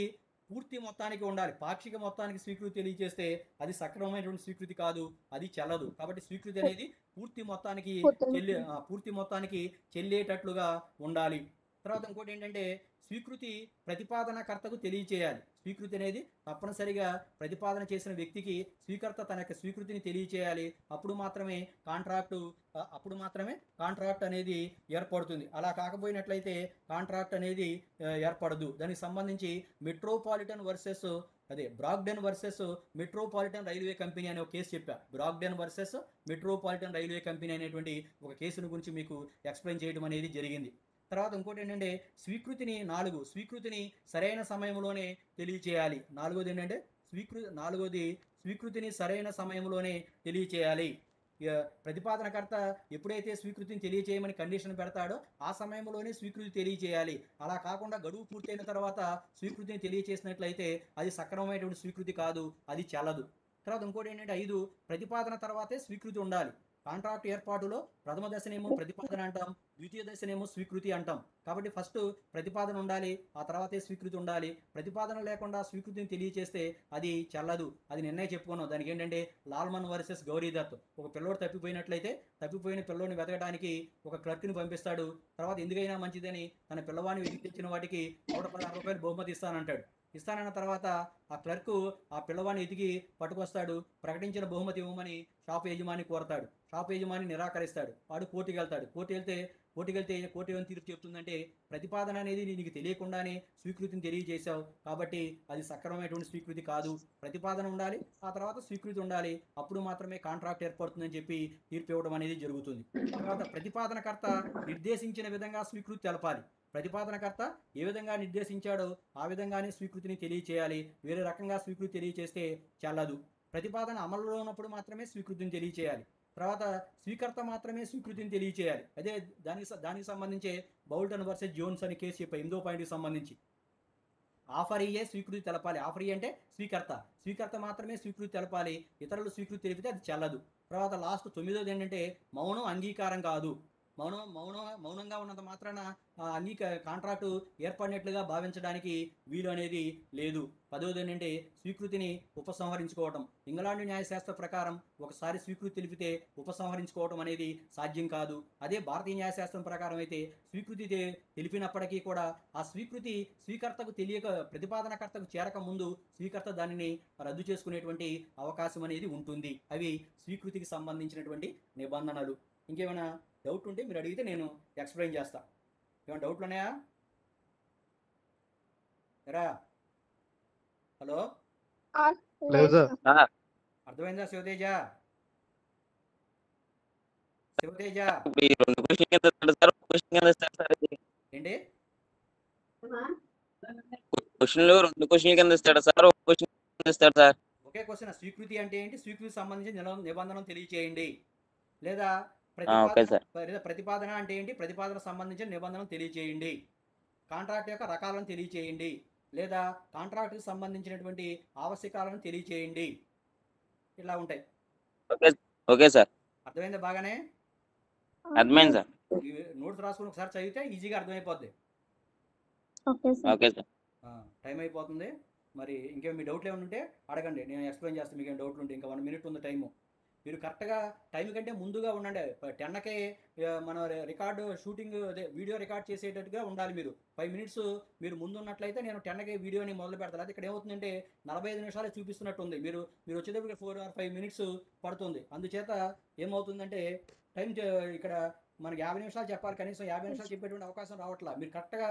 పూర్తి మొత్తానికి ఉండాలి. పాక్షిక మొత్తానికి స్వీకృతి తెలియజేస్తే అది సక్రమమైనటువంటి స్వీకృతి కాదు, అది చెల్లదు. కాబట్టి స్వీకృతి అనేది పూర్తి మొత్తానికి చెల్లేటట్లుగా ఉండాలి. తర్వాత ఇంకోటి ఏంటంటే స్వీకృతి ప్రతిపాదనకర్తకు తెలియచేయాలి. స్వీకృతి అనేది తప్పనిసరిగా ప్రతిపాదన చేసిన వ్యక్తికి స్వీకర్త తన యొక్క స్వీకృతిని తెలియచేయాలి. అప్పుడు మాత్రమే కాంట్రాక్ట్ అనేది ఏర్పడుతుంది. అలా కాకపోయినట్లయితే కాంట్రాక్ట్ అనేది ఏర్పడదు. దానికి సంబంధించి బ్రాగ్డన్ వర్సెస్ మెట్రోపాలిటన్ రైల్వే కంపెనీ అనే ఒక కేసు చెప్పా. బ్రాగ్డన్ వర్సెస్ మెట్రోపాలిటన్ రైల్వే కంపెనీ అనేటువంటి ఒక కేసును గురించి మీకు ఎక్స్ప్లెయిన్ చేయడం అనేది జరిగింది. తర్వాత ఇంకోటి ఏంటంటే స్వీకృతిని సరైన సమయంలోనే తెలియచేయాలి. నాలుగోది ఏంటంటే స్వీకృతిని సరైన సమయంలోనే తెలియచేయాలి. ప్రతిపాదనకర్త ఎప్పుడైతే స్వీకృతిని తెలియచేయమని కండిషన్ పెడతాడో ఆ సమయంలోనే స్వీకృతి తెలియచేయాలి. అలా కాకుండా గడువు పూర్తయిన తర్వాత స్వీకృతిని తెలియచేసినట్లయితే అది సక్రమమైనటువంటి స్వీకృతి కాదు, అది చెల్లదు. తర్వాత ఇంకోటి ఏంటంటే 5 ప్రతిపాదన తర్వాతే స్వీకృతి ఉండాలి. కాంట్రాక్ట్ ఏర్పాటులో ప్రథమ దశనేమో ప్రతిపాదన అంటాం, ద్వితీయ దశనేమో స్వీకృతి అంటాం. కాబట్టి ఫస్ట్ ప్రతిపాదన ఉండాలి, ఆ తర్వాతే స్వీకృతి ఉండాలి. ప్రతిపాదన లేకుండా స్వీకృతిని తెలియచేస్తే అది చెల్లదు. అది నిన్నే చెప్పుకున్నాం. దానికి ఏంటంటే లాల్మన్ వర్సెస్ గౌరీదత్. ఒక పిల్లోడు తప్పిపోయినట్లయితే తప్పిపోయిన పిల్లోని వెతకడానికి ఒక క్లర్క్ని పంపిస్తాడు. తర్వాత ఎందుకైనా మంచిదని తన పిల్లవాడిని వెతికి తెచ్చిన వాటికి 116 రూపాయలు బహుమతి ఇస్తానంటాడు. ఇస్తానన్న తర్వాత ఆ క్లర్కు ఆ పిల్లవాడిని ఎతికి పట్టుకొస్తాడు. ప్రకటించిన బహుమతి ఇవ్వమని షాప్ యజమాని కోరతాడు. షాప్ యజమాని నిరాకరిస్తాడు. వాడు కోర్టుకి వెళ్తాడు. కోర్టు ఏమని తీర్పు చెప్తుందంటే ప్రతిపాదన అనేది నీకు తెలియకుండానే స్వీకృతిని తెలియజేశావు, కాబట్టి అది సక్రమమైనటువంటి స్వీకృతి కాదు. ప్రతిపాదన ఉండాలి, ఆ తర్వాత స్వీకృతి ఉండాలి. అప్పుడు మాత్రమే కాంట్రాక్ట్ ఏర్పడుతుందని చెప్పి తీర్పు ఇవ్వడం అనేది జరుగుతుంది. తర్వాత ప్రతిపాదనకర్త నిర్దేశించిన విధంగా స్వీకృతి తెలపాలి. ప్రతిపాదనకర్త ఏ విధంగా నిర్దేశించాడో ఆ విధంగానే స్వీకృతిని తెలియచేయాలి. వేరే రకంగా స్వీకృతి తెలియచేస్తే చెల్లదు. ప్రతిపాదన అమలులో ఉన్నప్పుడు మాత్రమే స్వీకృతిని తెలియచేయాలి. తర్వాత స్వీకర్త మాత్రమే స్వీకృతిని తెలియచేయాలి. అదే దానికి సంబంధించే బౌల్టన్ వర్సెస్ జోన్స్ అనే కేసు చెప్పాయి. 8వ పాయింట్కి సంబంధించి ఆఫరీయే స్వీకృతి తెలపాలి. ఆఫరీ అంటే స్వీకర్త మాత్రమే స్వీకృతి తెలపాలి. ఇతరులు స్వీకృతి తెలిపితే అది చెల్లదు. తర్వాత లాస్ట్ 9వది ఏంటంటే మౌనం అంగీకారం కాదు. మౌనంగా ఉన్నంత మాత్రాన కాంట్రాక్టు ఏర్పడినట్లుగా భావించడానికి వీలు అనేది లేదు. 10వది ఏంటంటే స్వీకృతిని ఉపసంహరించుకోవటం. ఇంగ్లాండ్ న్యాయశాస్త్ర ప్రకారం ఒకసారి స్వీకృతి తెలిపితే ఉపసంహరించుకోవటం అనేది సాధ్యం కాదు. అదే భారతీయ న్యాయశాస్త్రం ప్రకారం అయితే స్వీకృతి తెలిపినప్పటికీ కూడా ఆ స్వీకృతి ప్రతిపాదనకర్తకు చేరక ముందు స్వీకర్త దానిని రద్దు చేసుకునేటువంటి అవకాశం అనేది ఉంటుంది. అవి స్వీకృతికి సంబంధించినటువంటి నిబంధనలు. ఇంకేమైనా డౌట్ ఉంటే మీరు అడిగితే నేను ఎక్స్ప్లెయిన్ చేస్తా. ఏమైనా డౌట్లు ఉన్నాయా? హలో, లేదు సార్. అర్థమైందా శివతేజ? ఏంటి క్వశ్చన్లు 2 క్వశ్చన్ల కింద ఇస్తాడు సార్, ఒక క్వశ్చన్ ఇస్తాడు సార్. ఒకే క్వశ్చన్. స్వీకృతి అంటే ఏంటి? స్వీకృతి సంబంధించిన నిబంధనలు తెలియచేయండి. లేదా ఓకే సార్. ప్రతిపాదన అంటే ఏంటి? ప్రతిపాదన సంబంధించిన నిబంధనలు తెలియచేయండి. కాంట్రాక్ట్ యొక్క రకాలను తెలియచేయండి. లేదా కాంట్రాక్ట్కి సంబంధించినటువంటి ఆవశ్యకాలను తెలియచేయండి. ఇట్లా ఉంటాయి. ఓకే ఓకే సార్, అర్థమైందా బాగానే? అర్థమైంది సార్. ఈ నోట్స్ రాసుకుని ఒకసారి చదివితే ఈజీగా అర్థమైపోద్ది. Okay sir. Okay sir. Time అయిపోతుంది. మరి ఇంకేం మీ డౌట్లు ఏమైనా ఉంటే అడగండి, నేను ఎక్స్ప్లెయిన్ చేస్తాను. మీకు ఏం డౌట్లు ఉంటే ఇంకా 1 minute ఉంది టైము. మీరు కరెక్ట్గా టైం కంటే ముందుగా ఉండండి. 10కే మన రికార్డు షూటింగ్ అదే వీడియో రికార్డ్ చేసేటట్టుగా ఉండాలి. మీరు 5 minutes మీరు ముందు ఉన్నట్లయితే నేను 10కే వీడియోని మొదలు పెడతాను. అది ఇక్కడ ఏమవుతుందంటే 45 నిమిషాలే చూపిస్తున్నట్టుంది. మీరు వచ్చేటప్పటికి 4 or 5 minutes పడుతుంది. అందుచేత ఏమవుతుందంటే టైం ఇక్కడ మనకి 50 నిమిషాలు చెప్పాలి, కనీసం 50 నిమిషాలు చెప్పేటువంటి అవకాశం రావట్లా. మీరు కరెక్ట్గా